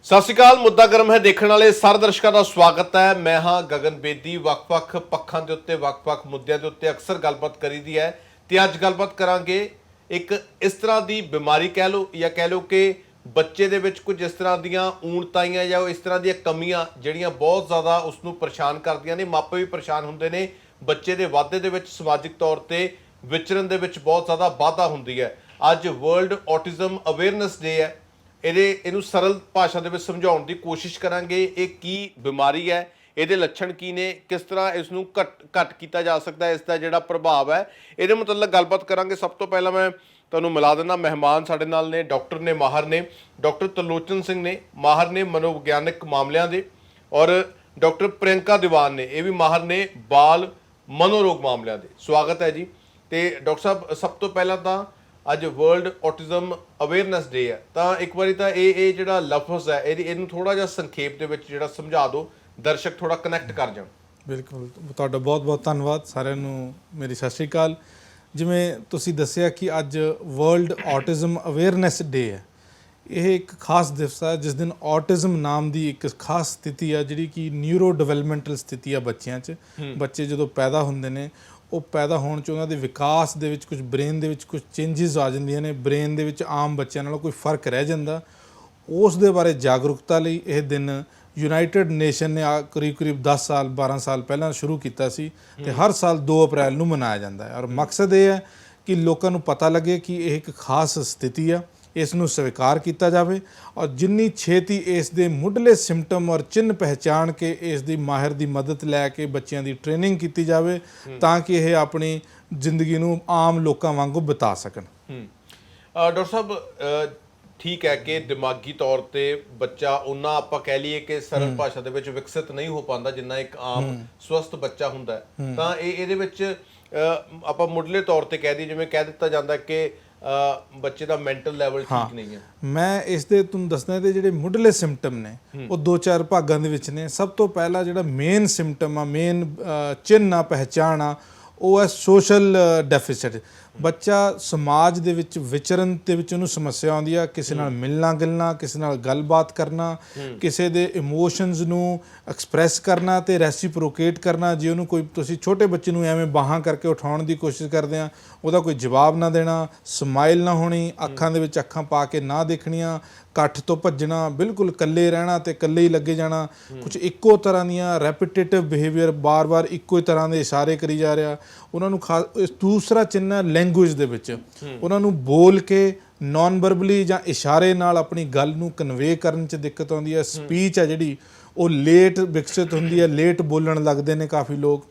सत श्री अकाल। मुद्दा गर्म है देखने वाले सारे दर्शकों का स्वागत है। मैं हाँ गगन बेदी। ਵੱਖ-ਵੱਖ पक्षों के उत्ते ਵੱਖ-ਵੱਖ मुद्दों के उत्ते अक्सर गलबात करीदी है तो अज गलबात करांगे एक इस तरह की बीमारी कह लो या कह लो कि बच्चे दे विच कुछ इस तरह दीयां ऊणताइयां या इस तरह दी कमियां जिहड़ियां बहुत ज़्यादा उसनूं परेशान करदियां ने। मापे भी परेशान हुंदे ने। बच्चे दे वाधे दे विच समाजिक तौर ते विचरण दे विच बहुत ज़्यादा वाधा हुंदी है। अज वर्ल्ड ऑटिज़म अवेयरनेस डे है। ਇਹਨੂੰ सरल भाषा ਦੇ ਵਿੱਚ ਸਮਝਾਉਣ ਦੀ ਕੋਸ਼ਿਸ਼ ਕਰਾਂਗੇ। ਇਹ ਕੀ ਬਿਮਾਰੀ ਹੈ, ਇਹਦੇ ਲੱਛਣ ਕੀ ਨੇ, ਕਿਸ ਤਰ੍ਹਾਂ ਇਸ ਨੂੰ ਘੱਟ ਕੀਤਾ ਜਾ ਸਕਦਾ ਹੈ, ਇਸ ਦਾ ਜਿਹੜਾ ਪ੍ਰਭਾਵ ਹੈ ਇਹਦੇ ਮੁਤਲਕ ਗੱਲਬਾਤ ਕਰਾਂਗੇ। ਸਭ ਤੋਂ ਪਹਿਲਾਂ ਮੈਂ ਤੁਹਾਨੂੰ ਮਿਲਾ ਦਿੰਦਾ, ਮਹਿਮਾਨ ਸਾਡੇ ਨਾਲ ਨੇ, ਡਾਕਟਰ ਨੇ, ਮਾਹਰ ਨੇ। ਡਾਕਟਰ ਤਰਲੋਚਨ ਸਿੰਘ ਨੇ, ਮਾਹਰ ਨੇ ਮਨੋਵਿਗਿਆਨਕ ਮਾਮਲਿਆਂ ਦੇ, ਔਰ ਡਾਕਟਰ ਪ੍ਰਿਯੰਕਾ ਦੀਵਾਨ ਨੇ, ਇਹ ਵੀ ਮਾਹਰ ਨੇ ਬਾਲ ਮਨੋਰੋਗ ਮਾਮਲਿਆਂ ਦੇ। ਸਵਾਗਤ ਹੈ ਜੀ। ਤੇ ਡਾਕਟਰ ਸਾਹਿਬ, ਸਭ ਤੋਂ ਪਹਿਲਾਂ ਤਾਂ ਅੱਜ वर्ल्ड ऑटिज़म अवेयरनेस डे है, तो एक बारी तो ये जो लफ्ज़ है इहनूं थोड़ा जिहा संखेप दे विच जिहड़ा समझा दो, दर्शक थोड़ा कनैक्ट कर जाण। बिल्कुल, तुहाडा बहुत बहुत धन्नवाद। सारिਆਂ ਨੂੰ मेरी सत श्री अकाल। जिवें तुसीं दस्सिया कि अज वर्ल्ड ऑटिज़म अवेयरनेस डे है, ਇਹ ਇੱਕ ਖਾਸ ਦਿਵਸ ਹੈ ਜਿਸ ਦਿਨ ਔਟਿਜ਼ਮ ਨਾਮ ਦੀ ਇੱਕ ਖਾਸ ਸਥਿਤੀ ਹੈ ਜਿਹੜੀ ਕਿ ਨਿਊਰੋ ਡਿਵੈਲਪਮੈਂਟਲ ਸਥਿਤੀ ਆ ਬੱਚਿਆਂ 'ਚ। ਬੱਚੇ ਜਦੋਂ ਪੈਦਾ ਹੁੰਦੇ ਨੇ, ਉਹ ਪੈਦਾ ਹੋਣ 'ਚ ਉਹਨਾਂ ਦੇ ਵਿਕਾਸ ਦੇ ਵਿੱਚ ਕੁਝ ਬ੍ਰੇਨ ਦੇ ਵਿੱਚ ਕੁਝ ਚੇਂਜਸ ਆ ਜਾਂਦੀਆਂ ਨੇ। ਬ੍ਰੇਨ ਦੇ ਵਿੱਚ ਆਮ ਬੱਚਿਆਂ ਨਾਲੋਂ ਕੋਈ ਫਰਕ ਰਹਿ ਜਾਂਦਾ। ਉਸ ਦੇ ਬਾਰੇ ਜਾਗਰੂਕਤਾ ਲਈ ਇਹ ਦਿਨ ਯੂਨਾਈਟਿਡ ਨੇਸ਼ਨ ਨੇ ਕਰੀਬ 10 ਸਾਲ 12 ਸਾਲ ਪਹਿਲਾਂ ਸ਼ੁਰੂ ਕੀਤਾ ਸੀ ਅਤੇ ਹਰ ਸਾਲ 2 ਅਪ੍ਰੈਲ ਨੂੰ ਮਨਾਇਆ ਜਾਂਦਾ ਹੈ। ਔਰ ਮਕਸਦ ਇਹ ਹੈ ਕਿ ਲੋਕਾਂ ਨੂੰ ਪਤਾ ਲੱਗੇ ਕਿ ਇਹ ਇੱਕ ਖਾਸ ਸਥਿਤੀ ਆ, ਇਸ ਨੂੰ ਸਵੀਕਾਰ ਕੀਤਾ ਜਾਵੇ ਔਰ ਜਿੰਨੀ ਛੇਤੀ ਇਸ ਦੇ ਮੁੱਢਲੇ ਸਿੰਪਟਮ ਔਰ ਚਿੰਨ੍ਹ ਪਹਿਚਾਣ ਕੇ ਇਸ ਦੀ ਮਾਹਿਰ ਦੀ ਮਦਦ ਲੈ ਕੇ ਬੱਚਿਆਂ ਦੀ ਟ੍ਰੇਨਿੰਗ ਕੀਤੀ ਜਾਵੇ ਤਾਂ ਕਿ ਇਹ ਆਪਣੀ ਜ਼ਿੰਦਗੀ ਨੂੰ ਆਮ ਲੋਕਾਂ ਵਾਂਗੂ ਬਿਤਾ ਸਕਣ। ਡਾਕਟਰ ਸਾਹਿਬ, ਠੀਕ ਹੈ ਕਿ ਦਿਮਾਗੀ ਤੌਰ ਤੇ ਬੱਚਾ ਉਹਨਾਂ ਆਪਾਂ ਕਹਿ ਲਈਏ ਕਿ ਸਰਲ ਭਾਸ਼ਾ ਦੇ ਵਿੱਚ ਵਿਕਸਿਤ ਨਹੀਂ ਹੋ ਪਾਉਂਦਾ ਜਿੰਨਾ ਇੱਕ ਆਮ ਸਵਸਥ ਬੱਚਾ ਹੁੰਦਾ ਹੈ। ਤਾਂ ਇਹਦੇ ਵਿੱਚ ਆਪਾਂ ਮੁੱਢਲੇ ਤੌਰ ਤੇ ਕਹਿ ਦਈਏ, ਜਿਵੇਂ ਕਹਿ ਦਿੱਤਾ ਜਾਂਦਾ ਕਿ ਬੱਚੇ ਦਾ ਮੈਂਟਲ ਲੈਵਲ ਠੀਕ ਨਹੀਂ ਹੈ। ਮੈਂ ਇਸ ਦੇ ਤੁਹਾਨੂੰ ਦੱਸਦਾ ਇਹਦੇ ਜਿਹੜੇ ਮੁੱਢਲੇ ਸਿੰਪਟਮ ਨੇ ਉਹ 2-4 ਭਾਗਾਂ ਦੇ ਵਿੱਚ ਨੇ। ਸਭ ਤੋਂ ਪਹਿਲਾ ਜਿਹੜਾ ਮੇਨ ਸਿੰਪਟਮ ਆ, ਮੇਨ ਚਿੰਨ੍ਹ ਆ, ਪਹਿਚਾਣ ਆ, ਉਹ ਹੈ ਸੋਸ਼ਲ ਡੈਫੀਸਿਟ। ਬੱਚਾ ਸਮਾਜ ਦੇ ਵਿੱਚ ਵਿਚਰਨ ਦੇ ਵਿੱਚ ਉਹਨੂੰ ਸਮੱਸਿਆ ਆਉਂਦੀ ਆ, ਕਿਸੇ ਨਾਲ ਮਿਲਣਾ ਗਿਲਣਾ, ਕਿਸੇ ਨਾਲ ਗੱਲਬਾਤ ਕਰਨਾ, ਕਿਸੇ ਦੇ ਇਮੋਸ਼ਨਸ ਨੂੰ ਐਕਸਪ੍ਰੈਸ ਕਰਨਾ ਅਤੇ ਰੈਸੀਪਰੋਕੇਟ ਕਰਨਾ। ਜੇ ਉਹਨੂੰ ਕੋਈ ਤੁਸੀਂ ਛੋਟੇ ਬੱਚੇ ਨੂੰ ਐਵੇਂ ਬਾਹਾਂ ਕਰਕੇ ਉਠਾਉਣ ਦੀ ਕੋਸ਼ਿਸ਼ ਕਰਦੇ ਆ, ਉਹਦਾ ਕੋਈ ਜਵਾਬ ਨਾ ਦੇਣਾ, ਸਮਾਈਲ ਨਾ ਹੋਣੀ, ਅੱਖਾਂ ਦੇ ਵਿੱਚ ਅੱਖਾਂ ਪਾ ਕੇ ਨਾ ਦੇਖਣੀਆਂ, ਇਕੱਠ ਤੋਂ ਭੱਜਣਾ, ਬਿਲਕੁਲ ਇਕੱਲੇ ਰਹਿਣਾ ਅਤੇ ਇਕੱਲੇ ਹੀ ਲੱਗੇ ਜਾਣਾ, ਕੁਛ ਇੱਕੋ ਤਰ੍ਹਾਂ ਦੀਆਂ ਰੈਪੀਟੇਟਿਵ ਬਿਹੇਵੀਅਰ, ਬਾਰ-ਬਾਰ ਇੱਕੋ ਹੀ ਤਰ੍ਹਾਂ ਦੇ ਇਸ਼ਾਰੇ ਕਰੀ ਜਾ ਰਿਹਾ। ਉਹਨਾਂ ਨੂੰ ਦੂਸਰਾ ਚਿੰਨ੍ਹ ਲੈਂਗੁਏਜ ਦੇ ਵਿੱਚ ਉਹਨਾਂ ਨੂੰ ਬੋਲ ਕੇ ਨੋਨ ਵਰਬਲੀ ਜਾਂ ਇਸ਼ਾਰੇ ਨਾਲ ਆਪਣੀ ਗੱਲ ਨੂੰ ਕਨਵੇ ਕਰਨ 'ਚ ਦਿੱਕਤ ਆਉਂਦੀ ਹੈ। ਸਪੀਚ ਹੈ ਜਿਹੜੀ ਉਹ ਲੇਟ ਵਿਕਸਿਤ ਹੁੰਦੀ ਹੈ, ਲੇਟ ਬੋਲਣ ਲੱਗਦੇ ਨੇ ਕਾਫੀ ਲੋਕ।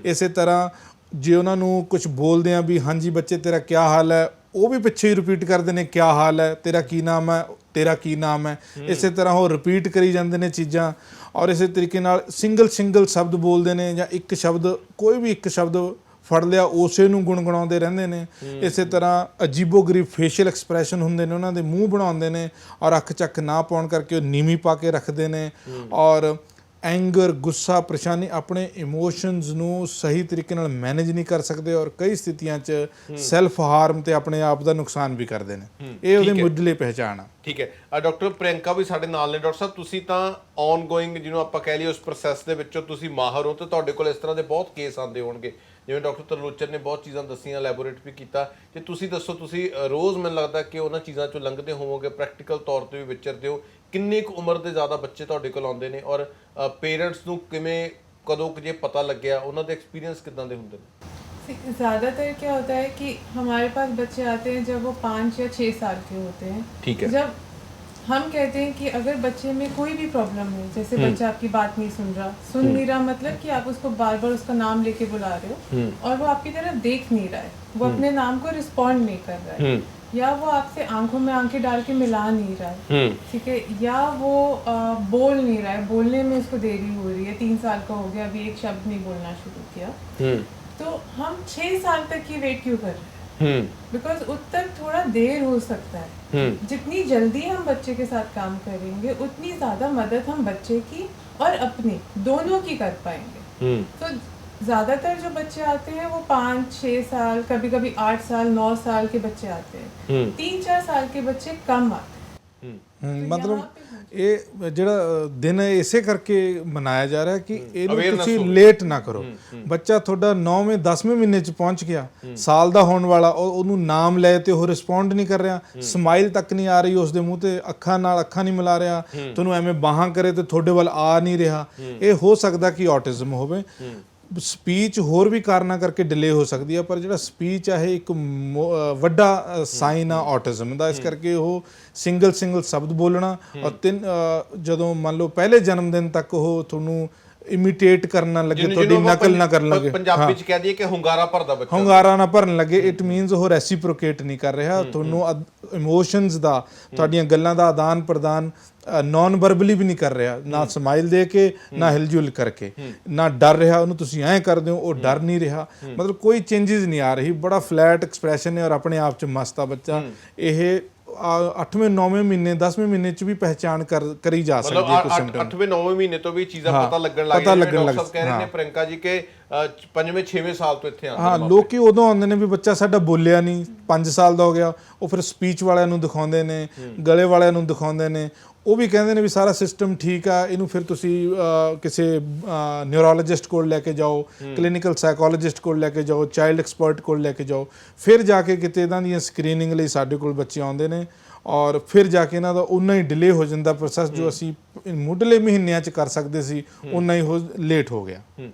ਇਸੇ ਤਰ੍ਹਾਂ ਜੇ ਉਹਨਾਂ ਨੂੰ ਕੁਝ ਬੋਲਦੇ ਆ ਵੀ ਹਾਂਜੀ ਬੱਚੇ ਤੇਰਾ ਕਿਆ ਹਾਲ ਹੈ, ਉਹ ਵੀ ਪਿੱਛੇ ਹੀ ਰਿਪੀਟ ਕਰਦੇ ਨੇ ਕਿਆ ਹਾਲ ਹੈ, ਤੇਰਾ ਕੀ ਨਾਮ ਹੈ, ਤੇਰਾ ਕੀ ਨਾਮ ਹੈ। ਇਸੇ ਤਰ੍ਹਾਂ ਉਹ ਰਿਪੀਟ ਕਰੀ ਜਾਂਦੇ ਨੇ ਚੀਜ਼ਾਂ। ਔਰ ਇਸੇ ਤਰੀਕੇ ਨਾਲ ਸਿੰਗਲ ਸ਼ਬਦ ਬੋਲਦੇ ਨੇ ਜਾਂ ਇੱਕ ਸ਼ਬਦ, ਕੋਈ ਵੀ ਇੱਕ ਸ਼ਬਦ ਫੜ ਲਿਆ ਉਸੇ ਨੂੰ ਗੁਣਗੁਣਾਉਂਦੇ ਰਹਿੰਦੇ ਨੇ। ਇਸੇ ਤਰ੍ਹਾਂ ਅਜੀਬੋ-ਗਰੀਬ ਫੇਸ਼ੀਅਲ ਐਕਸਪ੍ਰੈਸ਼ਨ ਹੁੰਦੇ ਨੇ, ਉਹਨਾਂ ਦੇ ਮੂੰਹ ਬਣਾਉਂਦੇ ਨੇ ਔਰ ਅੱਖ ਚੱਕ ਨਾ ਪਾਉਣ ਕਰਕੇ ਉਹ ਨੀਵੀਂ ਪਾ ਕੇ ਰੱਖਦੇ ਨੇ। ਔਰ ਐਂਗਰ, ਗੁੱਸਾ, ਪਰੇਸ਼ਾਨੀ, ਆਪਣੇ ਇਮੋਸ਼ਨਸ ਨੂੰ ਸਹੀ ਤਰੀਕੇ ਨਾਲ ਮੈਨੇਜ ਨਹੀਂ ਕਰ ਸਕਦੇ ਔਰ ਕਈ ਸਥਿਤੀਆਂ 'ਚ ਸੈਲਫ ਹਾਰਮ ਤੇ ਆਪਣੇ ਆਪ ਦਾ ਨੁਕਸਾਨ ਵੀ ਕਰਦੇ ਨੇ। ਇਹ ਉਹਦੇ ਮੁੱਢਲੇ ਪਹਿਚਾਣ ਆ। ਠੀਕ ਹੈ। ਡਾਕਟਰ ਪ੍ਰਿਯੰਕਾ ਵੀ ਸਾਡੇ ਨਾਲ ਨੇ। ਡਾਕਟਰ ਸਾਹਿਬ, ਤੁਸੀਂ ਤਾਂ ਔਨ ਗੋਇੰਗ ਜਿਹਨੂੰ ਆਪਾਂ ਕਹਿ ਲਈਏ ਉਸ ਪ੍ਰੋਸੈਸ ਦੇ ਵਿੱਚੋਂ ਤੁਸੀਂ ਮਾਹਰ ਹੋ ਤੇ ਤੁਹਾਡੇ ਕੋਲ ਇਸ ਤਰ੍ਹਾਂ ਦੇ ਬਹੁਤ ਕੇਸ ਆਉਂਦੇ ਹੋਣਗੇ। ਜਿਵੇਂ ਡਾਕਟਰ ਤਰਲੋਚਨ ਨੇ ਬਹੁਤ ਚੀਜ਼ਾਂ ਦੱਸੀਆਂ, ਲੈਬੋਰੇਟ ਵੀ ਕੀਤਾ। ਤੇ ਤੁਸੀਂ ਦੱਸੋ, ਤੁਸੀਂ ਰੋਜ਼ ਮੈਨੂੰ ਲੱਗਦਾ ਕਿ ਉਹਨਾਂ ਚੀਜ਼ਾਂ 'ਚੋਂ ਲੰਘਦੇ ਹੋਵੋਗੇ, ਪ੍ਰੈਕਟੀਕਲ ਤੌਰ 'ਤੇ ਵੀ ਵਿਚਰਦੇ ਹੋ। ਕਿੰਨੀ ਕੁ ਉਮਰ ਦੇ ਜ਼ਿਆਦਾ ਬੱਚੇ ਤੁਹਾਡੇ ਕੋਲ ਆਉਂਦੇ ਨੇ ਔਰ ਪੇਰੈਂਟਸ ਨੂੰ ਕਿਵੇਂ, ਕਦੋਂ ਕੁ ਜੇ ਪਤਾ ਲੱਗਿਆ, ਉਹਨਾਂ ਦੇ ਐਕਸਪੀਰੀਅੰਸ ਕਿੱਦਾਂ ਦੇ ਹੁੰਦੇ ਨੇ? ज़्यादातर क्या होता है कि हमारे पास बच्चे आते हैं जब वो 5 या 6 साल के होते हैं। ठीक है। जब हम कहते हैं कि अगर बच्चे में कोई भी प्रॉब्लम है, जैसे बच्चा आपकी बात नहीं सुन नहीं रहा, मतलब कि आप उसको बार बार उसका नाम लेके बुला रहे हो और वो आपकी तरफ देख नहीं रहा है, वो अपने नाम को रिस्पॉन्ड नहीं कर रहा है, या वो आपसे आंखों में आंखें डाल के मिला नहीं रहा है, ठीक है, या वो बोल नहीं रहा है, बोलने में उसको देरी हो रही है, 3 साल का हो गया, अभी एक शब्द नहीं बोलना शुरू किया, तो हम 6 साल तक की वेट क्यों कर रहे हैं? बिकॉज उस तक थोड़ा देर हो सकता है। जितनी जल्दी हम बच्चे के साथ काम करेंगे उतनी ज्यादा मदद हम बच्चे की और अपनी दोनों की कर पाएंगे। तो ज्यादातर जो बच्चे आते हैं वो 5-6 साल, कभी कभी 8 साल 9 साल के बच्चे आते हैं। 3-4 साल के बच्चे कम आते हैं। ਮਤਲਬ ਇਹ ਜਿਹੜਾ ਦਿਨ ਹੈ ਇਸੇ ਕਰਕੇ ਮਨਾਇਆ ਜਾ ਰਿਹਾ ਕਿ ਇਹਨੂੰ Awareness ਤੁਸੀਂ ਹੋਵੇ। ਲੇਟ ਨਾ ਕਰੋ। ਬੱਚਾ ਤੁਹਾਡਾ 9ਵੇਂ 10ਵੇਂ ਮਹੀਨੇ ਚ ਪਹੁੰਚ ਗਿਆ, ਸਾਲ ਦਾ ਹੋਣ ਵਾਲਾ, ਉਹਨੂੰ ਨਾਮ ਲੈ ਤੇ ਉਹ ਰਿਸਪੌਂਡ ਨਹੀਂ ਕਰ ਰਿਹਾ, ਸਮਾਈਲ ਤੱਕ ਨਹੀਂ ਆ ਰਹੀ ਉਸ ਦੇ ਮੂੰਹ ਤੇ, ਅੱਖਾਂ ਨਾਲ ਅੱਖਾਂ ਨਹੀਂ ਮਿਲਾ ਰਿਹਾ, ਤੁਹਾਨੂੰ ਐਵੇਂ ਬਾਹਾਂ ਕਰੇ ਤੇ ਤੁਹਾਡੇ ਵੱਲ ਆ ਨਹੀਂ ਰਿਹਾ, ਇਹ ਹੋ ਸਕਦਾ ਕਿ ਆਟਿਜ਼ਮ ਹੋਵੇ। ਸਪੀਚ ਹੋਰ ਵੀ ਕਾਰਨਾਂ ਕਰਕੇ ਡਿਲੇ ਹੋ ਸਕਦੀ ਹੈ, ਪਰ ਜਿਹੜਾ ਸਪੀਚ ਹੈ ਇਹ ਇੱਕ ਵੱਡਾ ਸਾਈਨ ਆ ਆਟਿਜ਼ਮ ਦਾ। ਇਸ ਕਰਕੇ ਉਹ ਸਿੰਗਲ ਸ਼ਬਦ ਬੋਲਣਾ ਔਰ ਜਦੋਂ ਮੰਨ ਲਓ ਪਹਿਲੇ ਜਨਮ ਦਿਨ ਤੱਕ ਉਹ ਤੁਹਾਨੂੰ ਇਮੀਟੇਟ ਕਰਨ ਲੱਗੇ, ਤੁਹਾਡੀ ਨਕਲ ਨਾ ਕਰਨ ਲੱਗੇ, ਪੰਜਾਬੀ ਚ ਕਹਿ ਦਈਏ ਕਿ ਹੁੰਗਾਰਾ ਭਰਦਾ ਬੱਚਾ, ਹੁੰਗਾਰਾ ਨਾ ਭਰਨ ਲੱਗੇ, ਇਟ ਮੀਨਸ ਉਹ ਰੈਸੀਪ੍ਰੋਕੇਟ ਨਹੀਂ ਕਰ ਰਿਹਾ ਤੁਹਾਨੂੰ, ਇਮੋਸ਼ਨਸ ਦਾ, ਤੁਹਾਡੀਆਂ ਗੱਲਾਂ ਦਾ ਆਦਾਨ ਪ੍ਰਦਾਨ ਨਾਨ ਵਰਬਲੀ ਵੀ ਨਹੀਂ ਕਰ ਰਿਹਾ, ਨਾ ਸਮਾਈਲ ਦੇ ਕੇ, ਨਾ ਹਿਲਜੁਲ ਕਰਕੇ, ਨਾ ਡਰ ਰਿਹਾ, ਉਹਨੂੰ ਤੁਸੀਂ ਐਂ ਕਰਦੇ ਹੋ ਉਹ ਡਰ ਨਹੀਂ ਰਿਹਾ, ਮਤਲਬ ਕੋਈ ਚੇਂਜਸ ਨਹੀਂ ਆ ਰਹੀ, ਬੜਾ ਫਲੈਟ ਐਕਸਪ੍ਰੈਸ਼ਨ ਹੈ ਔਰ ਆਪਣੇ ਆਪ 'ਚ ਮਸਤ ਆ ਬੱਚਾ। ਇਹ 8ਵੇਂ 9ਵੇਂ ਮਹੀਨੇ 10ਵੇਂ ਮਹੀਨੇ 'ਚ ਵੀ ਪਹਿਚਾਣ ਕਰੀ ਜਾ ਸਕਦੀ ਹੈ ਕੁਝ ਸਿੰਪਟਮ। 8ਵੇਂ 9ਵੇਂ ਮਹੀਨੇ ਤੋਂ ਵੀ ਚੀਜ਼ਾਂ ਪਤਾ ਲੱਗਣ ਲੱਗ ਪਤਾ ਗਈਆਂ। ਲੱਗਣ ਡਾਕਟਰ ਸਾਹਿਬ ਕਹਿ ਰਹੇ ਨੇ ਪ੍ਰਿੰਕਾ ਜੀ ਕਿ 5ਵੇਂ 6ਵੇਂ ਸਾਲ ਤੋਂ ਇੱਥੇ ਆਉਂਦੇ ਹਾਂ, ਲੋਕੀ ਉਦੋਂ ਆਉਂਦੇ ਨੇ ਵੀ ਬੱਚਾ ਸਾਡਾ ਬੋਲਿਆ ਨਹੀਂ, 5 ਸਾਲ ਦਾ ਹੋ ਗਿਆ, ਉਹ ਫਿਰ ਸਪੀਚ ਵਾਲਿਆਂ ਨੂੰ ਦਿਖਾਉਂਦੇ ਨੇ, ਗਲੇ ਵਾਲਿਆਂ ਨੂੰ ਦਿਖਾਉਂਦੇ ਨੇ, ਉਹ ਵੀ ਕਹਿੰਦੇ ਨੇ ਵੀ ਸਾਰਾ ਸਿਸਟਮ ਠੀਕ ਆ, ਇਹਨੂੰ ਫਿਰ ਤੁਸੀਂ ਕਿਸੇ ਨਿਊਰੋਲੋਜਿਸਟ ਕੋਲ ਲੈ ਕੇ ਜਾਓ, ਕਲੀਨਿਕਲ ਸਾਈਕੋਲੋਜਿਸਟ ਕੋਲ ਲੈ ਕੇ ਜਾਓ, ਚਾਈਲਡ ਐਕਸਪਰਟ ਕੋਲ ਲੈ ਕੇ ਜਾਓ, ਫਿਰ ਜਾ ਕੇ ਕਿਤੇ ਇਹਨਾਂ ਦੀਆਂ ਸਕਰੀਨਿੰਗ ਲਈ ਸਾਡੇ ਕੋਲ ਬੱਚੇ ਆਉਂਦੇ ਨੇ ਔਰ ਫਿਰ ਜਾ ਕੇ ਇਹਨਾਂ ਦਾ ਉਨਾ ਹੀ ਡਿਲੇ ਹੋ ਜਾਂਦਾ ਪ੍ਰੋਸੈਸ, ਜੋ ਅਸੀਂ ਮੁੱਢਲੇ ਮਹੀਨਿਆਂ 'ਚ ਕਰ ਸਕਦੇ ਸੀ ਉਨਾ ਹੀ ਲੇਟ ਹੋ ਗਿਆ।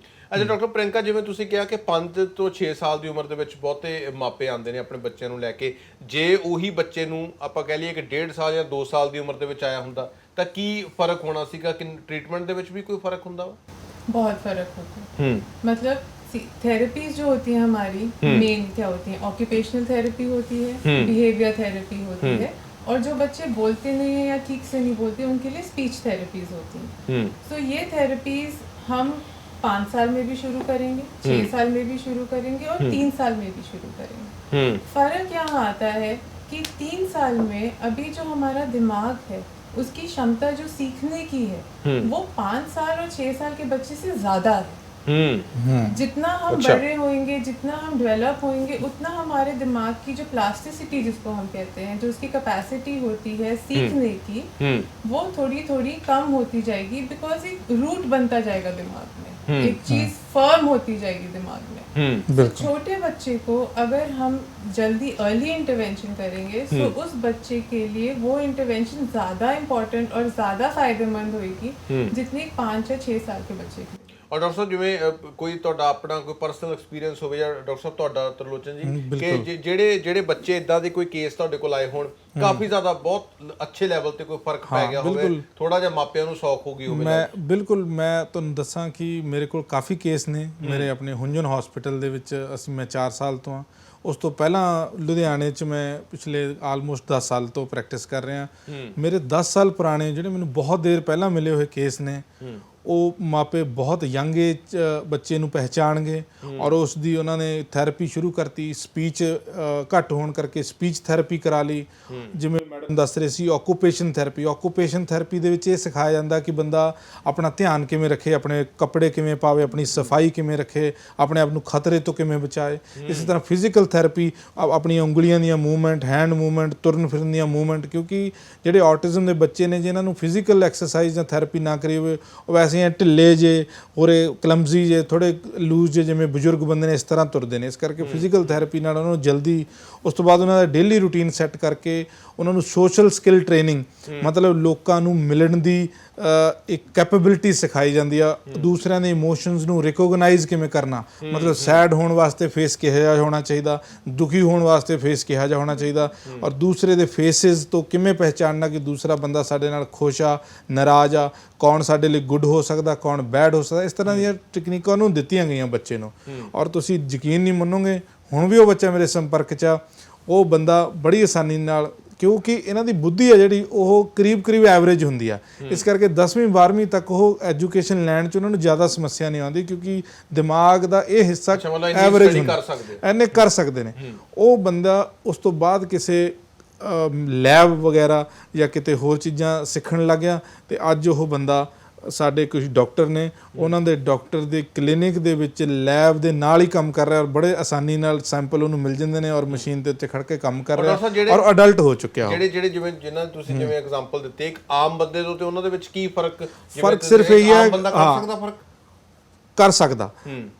ਅੱਛਾ ਡਾਕਟਰ ਪ੍ਰਿੰਕਾ, ਜਿਵੇਂ ਤੁਸੀਂ ਕਿਹਾ ਕਿ 5 ਤੋਂ 6 ਸਾਲ ਦੀ ਉਮਰ ਦੇ ਵਿੱਚ ਬਹੁਤੇ ਮਾਪੇ ਆਉਂਦੇ ਨੇ ਆਪਣੇ ਬੱਚਿਆਂ ਨੂੰ ਲੈ ਕੇ, ਜੇ ਉਹੀ ਬੱਚੇ ਨੂੰ ਆਪਾਂ ਕਹਿ ਲਈਏ ਕਿ 1.5 ਸਾਲ ਜਾਂ 2 ਸਾਲ ਦੀ ਉਮਰ ਦੇ ਵਿੱਚ ਆਇਆ ਹੁੰਦਾ ਤਾਂ ਕੀ ਫਰਕ ਹੋਣਾ ਸੀਗਾ, ਕਿ ਟ੍ਰੀਟमेंट ਦੇ ਵਿੱਚ ਵੀ ਕੋਈ ਫਰਕ ਹੁੰਦਾ ਵਾ? बहुत फर्क होता है। मतलब थेरेपीज जो होती है हमारी मेन क्या होती है, ऑक्यूपेशनल थेरेपी होती है, बिहेवियर थेरेपी होती है, और जो बच्चे बोलते नहीं है या ठीक से नहीं बोलते उनके लिए स्पीच थेरेपीज होती हैं। तो ये थेरेपीज हम 5 साल में भी शुरू करेंगे, 6 साल में भी शुरू करेंगे और 3 साल में भी शुरू करेंगे। फर्क यहाँ आता है कि 3 साल में अभी जो हमारा दिमाग है उसकी क्षमता जो सीखने की है वो 5 साल और 6 साल के बच्चे से ज्यादा है। जितना हम बड़े होंगे, जितना हम डेवलप होंगे, उतना हमारे दिमाग की जो प्लास्टिसिटी जिसको हम कहते हैं, जो उसकी कैपेसिटी होती है सीखने की, वो थोड़ी थोड़ी कम होती जाएगी, बिकॉज एक रूट बनता जाएगा दिमाग में, एक चीज फर्म होती जाएगी दिमाग में। तो छोटे बच्चे को अगर हम जल्दी अर्ली इंटरवेंशन करेंगे तो उस बच्चे के लिए वो इंटरवेंशन ज्यादा इम्पोर्टेंट और ज्यादा फायदेमंद होगी जितनी 5 या 6 साल के बच्चे की। ਔਰ ਡਾਕਟਰ ਸਾਹਿਬ, ਜਿਵੇਂ ਕੋਈ ਤੁਹਾਡਾ ਆਪਣਾ ਕੋਈ ਪਰਸਨਲ ਐਕਸਪੀਰੀਅੰਸ ਹੋਵੇ ਜਾਂ ਡਾਕਟਰ ਸਾਹਿਬ ਤੁਹਾਡਾ ਤਰਲੋਚਨ ਜੀ, ਕਿ ਜਿਹੜੇ ਬੱਚੇ ਇਦਾਂ ਦੇ ਕੋਈ ਕੇਸ ਤੁਹਾਡੇ ਕੋਲ ਆਏ ਹੋਣ, ਕਾਫੀ ਜ਼ਿਆਦਾ ਬਹੁਤ ਅੱਛੇ ਲੈਵਲ ਤੇ ਕੋਈ ਫਰਕ ਪੈ ਗਿਆ ਹੋਵੇ, ਥੋੜਾ ਜਿਹਾ ਮਾਪਿਆਂ ਨੂੰ ਸੌਖ ਹੋ ਗਈ ਹੋਵੇ? ਮੈਂ ਤੁਹਾਨੂੰ ਦੱਸਾਂ ਕਿ ਮੇਰੇ ਕੋਲ ਕਾਫੀ ਕੇਸ ਨੇ। ਮੇਰੇ ਆਪਣੇ ਹੁੰਜਨ ਹਸਪੀਟਲ ਦੇ ਵਿੱਚ ਮੈਂ 4 ਸਾਲ ਤੋਂ ਆ, ਉਸ ਤੋਂ ਪਹਿਲਾਂ ਲੁਧਿਆਣੇ 'ਚ ਮੈਂ ਪਿਛਲੇ ਆਲਮੋਸਟ 10 ਸਾਲ ਤੋਂ ਪ੍ਰੈਕਟਿਸ ਕਰ ਰਿਹਾ। ਮੇਰੇ 10 ਸਾਲ ਪੁਰਾਣੇ ਜਿਹੜੇ ਮੈਨੂੰ ਬਹੁਤ ਦੇਰ ਪਹਿਲਾਂ ਮਿਲੇ ਹੋਏ ਕੇਸ ਨੇ, ਉਹ ਮਾਪੇ ਬਹੁਤ ਯੰਗ ਏਜ ਬੱਚੇ ਨੂੰ ਪਹਿਚਾਣਗੇ ਔਰ ਉਸ ਦੀ ਉਹਨਾਂ ਨੇ ਥੈਰੇਪੀ ਸ਼ੁਰੂ ਕਰਤੀ। ਸਪੀਚ ਘੱਟ ਹੋਣ ਕਰਕੇ ਸਪੀਚ ਥੈਰੇਪੀ ਕਰਾ ਲਈ। ਜਿਵੇਂ ਮੈਡਮ ਦੱਸ ਰਹੇ ਸੀ, ਆਕੂਪੇਸ਼ਨ ਥੈਰੇਪੀ ਦੇ ਵਿੱਚ ਇਹ ਸਿਖਾਇਆ ਜਾਂਦਾ ਕਿ ਬੰਦਾ ਆਪਣਾ ਧਿਆਨ ਕਿਵੇਂ ਰੱਖੇ, ਆਪਣੇ ਕੱਪੜੇ ਕਿਵੇਂ ਪਾਵੇ, ਆਪਣੀ ਸਫਾਈ ਕਿਵੇਂ ਰੱਖੇ, ਆਪਣੇ ਆਪ ਨੂੰ ਖਤਰੇ ਤੋਂ ਕਿਵੇਂ ਬਚਾਏ। ਇਸੇ ਤਰ੍ਹਾਂ ਫਿਜ਼ੀਕਲ ਥੈਰੇਪੀ, ਆਪਣੀਆਂ ਉਂਗਲੀਆਂ ਦੀਆਂ ਮੂਵਮੈਂਟ, ਹੈਂਡ ਮੂਵਮੈਂਟ, ਤੁਰਨ ਫਿਰਨ ਦੀਆਂ ਮੂਵਮੈਂਟ, ਕਿਉਂਕਿ ਜਿਹੜੇ ਆਟਿਜ਼ਮ ਦੇ ਬੱਚੇ ਨੇ ਜੇ ਇਹਨਾਂ ਨੂੰ ਫਿਜ਼ੀਕਲ ਐਕਸਰਸਾਈਜ਼ ਜਾਂ ਥੈਰੇਪੀ ਨਾ ਕਰੀ ਹੋਵੇ, ਉਹ ਵੈਸੇ ਢਿੱਲੇ ਜੇ, ਹੋਰੇ ਕਲਮਜ਼ੀ ਜੇ, ਥੋੜੇ ਲੂਜ਼ ਜੇ, ਜਿਵੇਂ ਬਜ਼ੁਰਗ ਬੰਦੇ ਨੇ ਇਸ ਤਰ੍ਹਾਂ ਤੁਰਦੇ ਨੇ। ਇਸ ਕਰਕੇ ਫਿਜ਼ੀਕਲ ਥੈਰੇਪੀ ਨਾਲ ਉਹਨਾਂ ਨੂੰ ਜਲਦੀ, ਉਸ ਤੋਂ ਬਾਅਦ ਉਹਨਾਂ ਦਾ ਡੇਲੀ ਰੂਟੀਨ ਸੈੱਟ ਕਰਕੇ ਉਹਨਾਂ ਨੂੰ ਸੋਸ਼ਲ ਸਕਿੱਲ ਟ੍ਰੇਨਿੰਗ, ਮਤਲਬ ਲੋਕਾਂ ਨੂੰ ਮਿਲਣ ਦੀ ਇੱਕ ਕੈਪੇਬਿਲਿਟੀ ਸਿਖਾਈ ਜਾਂਦੀ ਆ। ਦੂਸਰਿਆਂ ਦੇ ਇਮੋਸ਼ਨਸ ਨੂੰ ਰਿਕੋਗਨਾਈਜ਼ ਕਿਵੇਂ ਕਰਨਾ, ਮਤਲਬ ਸੈਡ ਹੋਣ ਵਾਸਤੇ ਫੇਸ ਕਿਹੋ ਜਿਹਾ ਹੋਣਾ ਚਾਹੀਦਾ, ਦੁਖੀ ਹੋਣ ਵਾਸਤੇ ਫੇਸ ਕਿਹੋ ਜਿਹਾ ਹੋਣਾ ਚਾਹੀਦਾ, ਔਰ ਦੂਸਰੇ ਦੇ ਫੇਸਿਸ ਤੋਂ ਕਿਵੇਂ ਪਹਿਚਾਨਣਾ ਕਿ ਦੂਸਰਾ ਬੰਦਾ ਸਾਡੇ ਨਾਲ ਖੁਸ਼ ਆ, ਨਾਰਾਜ਼ ਆ, ਕੌਣ ਸਾਡੇ ਲਈ ਗੁੱਡ ਹੋ ਸਕਦਾ, ਕੌਣ ਬੈਡ ਹੋ ਸਕਦਾ। ਇਸ ਤਰ੍ਹਾਂ ਦੀਆਂ ਟੈਕਨੀਕਾਂ ਉਹਨੂੰ ਦਿੱਤੀਆਂ ਗਈਆਂ ਬੱਚੇ ਨੂੰ। ਔਰ ਤੁਸੀਂ ਯਕੀਨ ਨਹੀਂ ਮੰਨੋਗੇ, ਹੁਣ ਵੀ ਉਹ ਬੱਚਾ ਮੇਰੇ ਸੰਪਰਕ 'ਚ ਆ। ਉਹ ਬੰਦਾ ਬੜੀ ਆਸਾਨੀ ਨਾਲ, ਕਿਉਂਕਿ ਇਹਨਾਂ ਦੀ ਬੁੱਧੀ ਆ ਜਿਹੜੀ ਉਹ ਕਰੀਬ ਐਵਰੇਜ ਹੁੰਦੀ ਆ, ਇਸ ਕਰਕੇ 10ਵੀਂ 12ਵੀਂ ਤੱਕ ਉਹ ਐਜੂਕੇਸ਼ਨ ਲੈਣ 'ਚ ਉਹਨਾਂ ਨੂੰ ਜ਼ਿਆਦਾ ਸਮੱਸਿਆ ਨਹੀਂ ਆਉਂਦੀ, ਕਿਉਂਕਿ ਦਿਮਾਗ ਦਾ ਇਹ ਹਿੱਸਾ ਐਵਰੇਜ ਇੰਨੇ ਕਰ ਸਕਦੇ ਨੇ। ਉਹ ਬੰਦਾ ਉਸ ਤੋਂ ਬਾਅਦ ਕਿਸੇ ਲੈਬ ਵਗੈਰਾ ਜਾਂ ਕਿਤੇ ਹੋਰ ਚੀਜ਼ਾਂ ਸਿੱਖਣ ਲੱਗ ਗਿਆ, ਅਤੇ ਅੱਜ ਉਹ ਬੰਦਾ ਸਾਡੇ ਕੁਝ ਡਾਕਟਰ ਨੇ, ਉਹਨਾਂ ਦੇ ਡਾਕਟਰ ਦੇ ਕਲੀਨਿਕ ਦੇ ਵਿੱਚ ਲੈਬ ਦੇ ਨਾਲ ਹੀ ਕੰਮ ਕਰ ਰਿਹਾ ਔਰ ਬੜੇ ਆਸਾਨੀ ਨਾਲ ਸੈਂਪਲ ਉਹਨੂੰ ਮਿਲ ਜਾਂਦੇ ਨੇ ਔਰ ਮਸ਼ੀਨ ਦੇ ਉੱਤੇ ਖੜ ਕੇ ਕੰਮ ਕਰ ਰਿਹਾ ਔਰ ਅਡਲਟ ਹੋ ਚੁੱਕਿਆ ਉਹ। ਜਿਹੜੇ ਜਿਵੇਂ ਜਿਨ੍ਹਾਂ ਤੁਸੀਂ ਜਿਵੇਂ ਐਗਜ਼ਾਮਪਲ ਦਿੱਤੇ, ਇੱਕ ਆਮ ਬੰਦੇ ਤੋਂ ਤੇ ਉਹਨਾਂ ਦੇ ਵਿੱਚ ਕੀ ਫਰਕ ਸਿਰਫ ਇਹ ਹੈ, ਬੰਦਾ ਕਰ ਸਕਦਾ ਫਰਕ ਕਰ ਸਕਦਾ,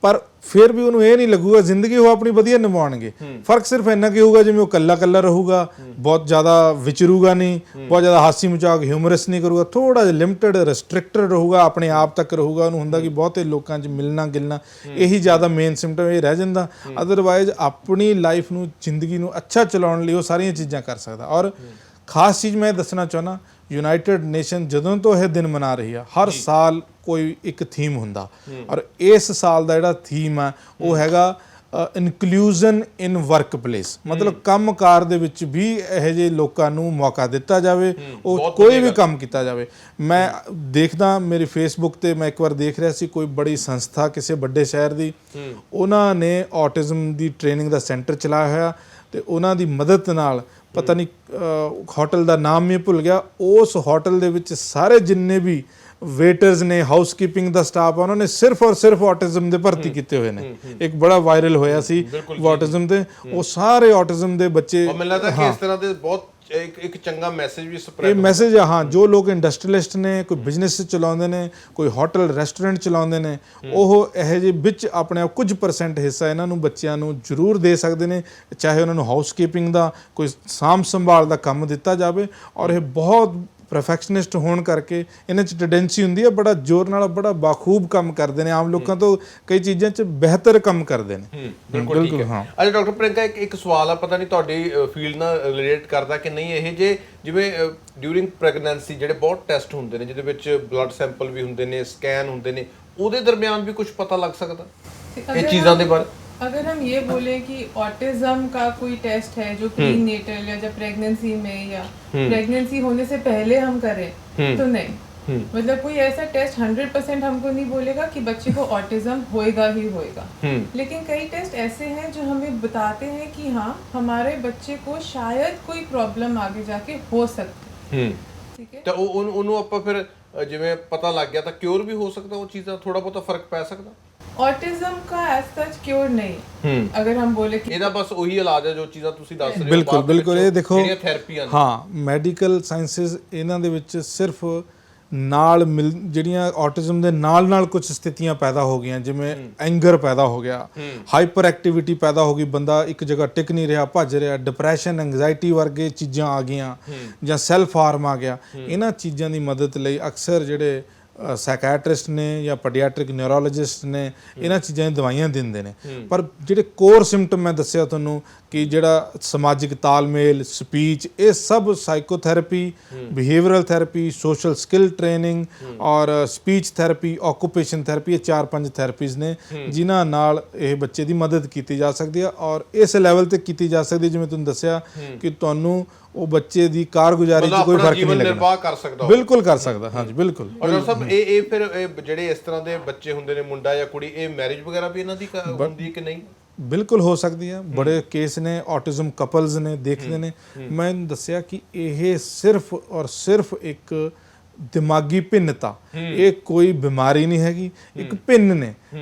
ਪਰ ਫਿਰ ਵੀ ਉਹਨੂੰ ਇਹ ਨਹੀਂ ਲੱਗੂਗਾ ਜ਼ਿੰਦਗੀ ਉਹ ਆਪਣੀ ਵਧੀਆ ਨਿਭਾਉਣਗੇ। ਫਰਕ ਸਿਰਫ ਇੰਨਾ ਕੀ ਹੋਊਗਾ, ਜਿਵੇਂ ਉਹ ਕੱਲਾ ਰਹੂਗਾ, ਬਹੁਤ ਜ਼ਿਆਦਾ ਵਿਚਰੂਗਾ ਨਹੀਂ, ਬਹੁਤ ਜ਼ਿਆਦਾ ਹਾਸੀ ਮਜ਼ਾਕ ਹਿਊਮਰਸ ਨਹੀਂ ਕਰੂਗਾ, ਥੋੜਾ ਜਿਹਾ ਲਿਮਟਿਡ ਰਿਸਟ੍ਰਿਕਟਡ ਰਹੂਗਾ, ਆਪਣੇ ਆਪ ਤੱਕ ਰਹੂਗਾ। ਉਹਨੂੰ ਹੁੰਦਾ ਕਿ ਬਹੁਤੇ ਲੋਕਾਂ 'ਚ ਮਿਲਣਾ ਗਿਲਣਾ, ਇਹੀ ਜ਼ਿਆਦਾ ਮੇਨ ਸਿੰਪਟਮ ਇਹ ਰਹਿ ਜਾਂਦਾ। ਅਦਰਵਾਈਜ਼ ਆਪਣੀ ਲਾਈਫ ਨੂੰ, ਜ਼ਿੰਦਗੀ ਨੂੰ ਅੱਛਾ ਚਲਾਉਣ ਲਈ ਉਹ ਸਾਰੀਆਂ ਚੀਜ਼ਾਂ ਕਰ ਸਕਦਾ। ਔਰ ਖਾਸ ਚੀਜ਼ ਮੈਂ ਦੱਸਣਾ ਚਾਹੁੰਦਾ, ਯੂਨਾਈਟਿਡ ਨੇਸ਼ਨ ਜਦੋਂ ਤੋਂ ਇਹ ਦਿਨ ਮਨਾ ਰਹੀ ਆ, ਹਰ ਸਾਲ ਕੋਈ ਇੱਕ ਥੀਮ ਹੁੰਦਾ ਔਰ ਇਸ ਸਾਲ ਦਾ ਜਿਹੜਾ ਥੀਮ ਆ ਉਹ ਹੈਗਾ ਇਨਕਲੂਜਨ ਇਨ ਵਰਕ ਪਲੇਸ। ਮਤਲਬ ਕੰਮਕਾਰ ਦੇ ਵਿੱਚ ਵੀ ਇਹੋ ਜਿਹੇ ਲੋਕਾਂ ਨੂੰ ਮੌਕਾ ਦਿੱਤਾ ਜਾਵੇ, ਉਹ ਕੋਈ ਵੀ ਕੰਮ ਕੀਤਾ ਜਾਵੇ। ਮੈਂ ਦੇਖਦਾ ਮੇਰੇ ਫੇਸਬੁੱਕ ਤੇ, ਮੈਂ ਇੱਕ ਵਾਰ ਦੇਖ ਰਿਹਾ ਸੀ ਕੋਈ ਬੜੀ ਸੰਸਥਾ ਕਿਸੇ ਵੱਡੇ ਸ਼ਹਿਰ ਦੀ, ਉਹਨਾਂ ਨੇ ਆਟਿਜ਼ਮ ਦੀ ਟ੍ਰੇਨਿੰਗ ਦਾ ਸੈਂਟਰ ਚਲਾਇਆ ਹੋਇਆ ਤੇ ਉਹਨਾਂ ਦੀ ਮਦਦ ਨਾਲ, ਪਤਾ ਨਹੀਂ ਹੋਟਲ ਦਾ ਨਾਮ ਮੈਂ ਭੁੱਲ ਗਿਆ, ਉਸ ਹੋਟਲ ਦੇ ਵਿੱਚ ਸਾਰੇ ਜਿੰਨੇ ਵੀ ਵੇਟਰਸ ਨੇ, ਹਾਊਸਕੀਪਿੰਗ ਦਾ ਸਟਾਫ ਆ, ਉਹਨਾਂ ਨੇ ਸਿਰਫ ਔਰ ਸਿਰਫ ਆਟਿਜ਼ਮ ਦੇ ਭਰਤੀ ਕੀਤੇ ਹੋਏ ਨੇ। ਇੱਕ ਬੜਾ ਵਾਇਰਲ ਹੋਇਆ ਸੀ ਆਟਿਜ਼ਮ ਤੇ, ਉਹ ਸਾਰੇ ਆਟਿਜ਼ਮ ਦੇ ਬੱਚੇ। ਮੈਨੂੰ ਲੱਗਦਾ ਕਿ ਇਸ ਤਰ੍ਹਾਂ ਦੇ ਬਹੁਤ ਇੱਕ ਚੰਗਾ ਮੈਸੇਜ ਵੀ ਸਪਰੈਡ, ਇਹ ਮੈਸੇਜ ਹਾਂ, ਜੋ ਲੋਕ ਇੰਡਸਟਰੀਅਲਿਸਟ ਨੇ, ਕੋਈ ਬਿਜ਼ਨਸ ਚਲਾਉਂਦੇ ਨੇ, ਕੋਈ ਹੋਟਲ ਰੈਸਟੋਰੈਂਟ ਚਲਾਉਂਦੇ ਨੇ, ਉਹ ਇਹੋ ਜਿਹੇ ਵਿੱਚ ਆਪਣੇ ਆਪ ਕੁਝ % ਹਿੱਸਾ ਇਹਨਾਂ ਨੂੰ, ਬੱਚਿਆਂ ਨੂੰ ਜ਼ਰੂਰ ਦੇ ਸਕਦੇ ਨੇ। ਚਾਹੇ ਉਹਨਾਂ ਨੂੰ ਹਾਊਸਕੀਪਿੰਗ ਦਾ ਕੋਈ ਸਾਂਭ ਸੰਭਾਲ ਦਾ ਕੰਮ ਦਿੱਤਾ ਜਾਵੇ। ਔਰ ਇਹ ਬਹੁਤ ਪਰਫੈਕਸ਼ਨਿਸਟ ਹੋਣ ਕਰਕੇ ਇਹਨਾਂ 'ਚ ਟੈਂਡੈਂਸੀ ਹੁੰਦੀ ਹੈ, ਬੜਾ ਜ਼ੋਰ ਨਾਲ ਬੜਾ ਬਾਖੂਬ ਕੰਮ ਕਰਦੇ ਨੇ, ਆਮ ਲੋਕਾਂ ਤੋਂ ਕਈ ਚੀਜ਼ਾਂ 'ਚ ਬਿਹਤਰ ਕੰਮ ਕਰਦੇ ਨੇ। ਬਿਲਕੁਲ ਹਾਂ। ਅੱਛਾ ਡਾਕਟਰ ਪ੍ਰਿਯੰਕਾ, ਇੱਕ ਸਵਾਲ ਆ, ਪਤਾ ਨਹੀਂ ਤੁਹਾਡੀ ਫੀਲਡ ਨਾਲ ਰਿਲੇਟ ਕਰਦਾ ਕਿ ਨਹੀਂ, ਇਹ ਜੇ ਜਿਵੇਂ ਡਿਊਰਿੰਗ ਪ੍ਰੈਗਨੈਂਸੀ ਜਿਹੜੇ ਬਹੁਤ ਟੈਸਟ ਹੁੰਦੇ ਨੇ, ਜਿਹਦੇ ਵਿੱਚ ਬਲੱਡ ਸੈਂਪਲ ਵੀ ਹੁੰਦੇ ਨੇ, ਸਕੈਨ ਹੁੰਦੇ ਨੇ, ਉਹਦੇ ਦਰਮਿਆਨ ਵੀ ਕੁਝ ਪਤਾ ਲੱਗ ਸਕਦਾ ਇਹ ਚੀਜ਼ਾਂ ਦੇ ਬਾਰੇ? अगर हम ये बोलें कि ऑटिज्म का कोई टेस्ट है जो प्रीनेटल या जब प्रेगनेंसी में या प्रेगनेंसी होने से पहले हम करें, तो नहीं। मतलब कोई ऐसा टेस्ट 100% हमको नहीं बोलेगा कि बच्चे को ऑटिज्म होएगा ही होएगा, लेकिन कई टेस्ट ऐसे हैं जो हमें बताते हैं कि हाँ, हमारे बच्चे को शायद कोई प्रॉब्लम आगे जाके हो सकती है। ठीक है, ਤਾਂ ਉਹਨੂੰ ਆਪਾਂ ਫਿਰ ਜਿਵੇਂ ਪਤਾ ਲੱਗ ਗਿਆ ਤਾਂ ਕਿਉਰ ਵੀ ਹੋ ਸਕਦਾ, ਉਹ ਚੀਜ਼ ਦਾ ਥੋੜਾ ਬਹੁਤਾ ਫਰਕ ਪੈ ਸਕਦਾ? ऑटिज्म का एज सच क्योर नहीं। अगर हम बोले कि ਇਹਦਾ ਬਸ ਉਹੀ ਇਲਾਜ ਹੈ ਜੋ ਚੀਜ਼ਾਂ ਤੁਸੀਂ ਦੱਸ ਰਹੇ ਹੋ। ਬਿਲਕੁਲ ਬਿਲਕੁਲ, ਇਹ ਦੇਖੋ ਜਿਹੜੀਆਂ ਥੈਰੇਪੀਆਂ ਨੇ, ਹਾਂ, ਮੈਡੀਕਲ ਸਾਇੰਸਿਸ ਇਹਨਾਂ ਦੇ ਵਿੱਚ ਸਿਰਫ ਨਾਲ ਜਿਹੜੀਆਂ ਆਟਿਜ਼ਮ ਦੇ ਨਾਲ ਕੁਝ ਸਥਿਤੀਆਂ ਪੈਦਾ ਹੋ ਗਈਆਂ, ਜਿਵੇਂ ਐਂਗਰ ਪੈਦਾ ਹੋ ਗਿਆ, ਹਾਈਪਰ ਐਕਟੀਵਿਟੀ ਪੈਦਾ ਹੋ ਗਈ, ਬੰਦਾ ਇੱਕ ਜਗ੍ਹਾ ਟਿਕ ਨਹੀਂ ਰਿਹਾ, ਭੱਜ ਰਿਹਾ, ਡਿਪਰੈਸ਼ਨ, ਐਂਗਜ਼ਾਇਟੀ ਵਰਗੇ ਚੀਜ਼ਾਂ ਆ ਗਈਆਂ, ਜਾਂ ਸੈਲਫ ਹਾਰਮ ਆ ਗਿਆ। ਇਹਨਾਂ ਚੀਜ਼ਾਂ ਦੀ ਮਦਦ ਲਈ ਅਕਸਰ ਜਿਹੜੇ ਸਾਈਕੈਟਰਿਸਟ ਨੇ ਜਾਂ ਪੀਡੀਆਟ੍ਰਿਕ ਨਿਊਰੋਲੋਜਿਸਟ ਨੇ, ਇਹਨਾਂ ਚੀਜ਼ਾਂ ਦੀ ਦਵਾਈਆਂ ਦਿੰਦੇ ਨੇ। ਪਰ ਜਿਹੜੇ ਕੋਰ ਸਿੰਪਟਮ ਮੈਂ ਦੱਸਿਆ ਤੁਹਾਨੂੰ, ਕਿ ਜਿਹੜਾ ਸਮਾਜਿਕ ਤਾਲਮੇਲ, ਸਪੀਚ, ਇਹ ਸਭ psychotherapy, behavioural therapy, social skill training ਔਰ ਸਪੀਚ ਥੈਰੇਪੀ, ਆਕੂਪੇਸ਼ਨ ਥੈਰੇਪੀ, ਇਹ 4-5 ਥੈਰੇਪੀਜ਼ ਨੇ ਜਿਨ੍ਹਾਂ ਨਾਲ ਇਹ ਬੱਚੇ ਦੀ ਮਦਦ ਕੀਤੀ ਜਾ ਸਕਦੀ ਹੈ। ਔਰ ਇਸ ਲੈਵਲ ਤੇ ਕੀਤੀ ਜਾ ਸਕਦੀ, ਜਿਵੇਂ ਤੁਹਾਨੂੰ ਦੱਸਿਆ, ਕਿ ਤੁਹਾਨੂੰ ਉਹ ਬੱਚੇ ਦੀ ਕਾਰਗੁਜ਼ਾਰੀ 'ਚ ਕੋਈ ਫਰਕ ਨਹੀਂ ਲੱਗਦਾ, ਨਿਰਵਾਹ ਕਰ ਸਕਦਾ, ਬਿਲਕੁਲ ਕਰ ਸਕਦਾ। ਹਾਂਜੀ ਬਿਲਕੁਲ। ਔਰ ਡਾਕਟਰ ਸਾਹਿਬ, ਇਹ ਫਿਰ ਜਿਹੜੇ ਇਸ ਤਰ੍ਹਾਂ ਦੇ ਬੱਚੇ ਹੁੰਦੇ ਨੇ, ਮੁੰਡਾ ਜਾਂ ਕੁੜੀ, ਇਹ ਮੈਰਿਜ ਵਗੈਰਾ ਵੀ ਇਹਨਾਂ ਦੀ ਹੁੰਦੀ ਕਿ ਨਹੀਂ? ਬਿਲਕੁਲ ਹੋ ਸਕਦੀ ਹੈ। ਬੜੇ ਕੇਸ ਨੇ, ਆਟਿਜ਼ਮ ਕਪਲਸ ਨੇ, ਦੇਖਦੇ ਨੇ। ਮੈਂ ਦੱਸਿਆ ਕਿ ਇਹ ਸਿਰਫ ਔਰ ਸਿਰਫ ਇੱਕ ਦਿਮਾਗੀ ਭਿੰਨਤਾ, ਇਹ ਕੋਈ ਬਿਮਾਰੀ ਨਹੀਂ ਹੈਗੀ, ਇੱਕ ਭਿੰਨ ਨੇ।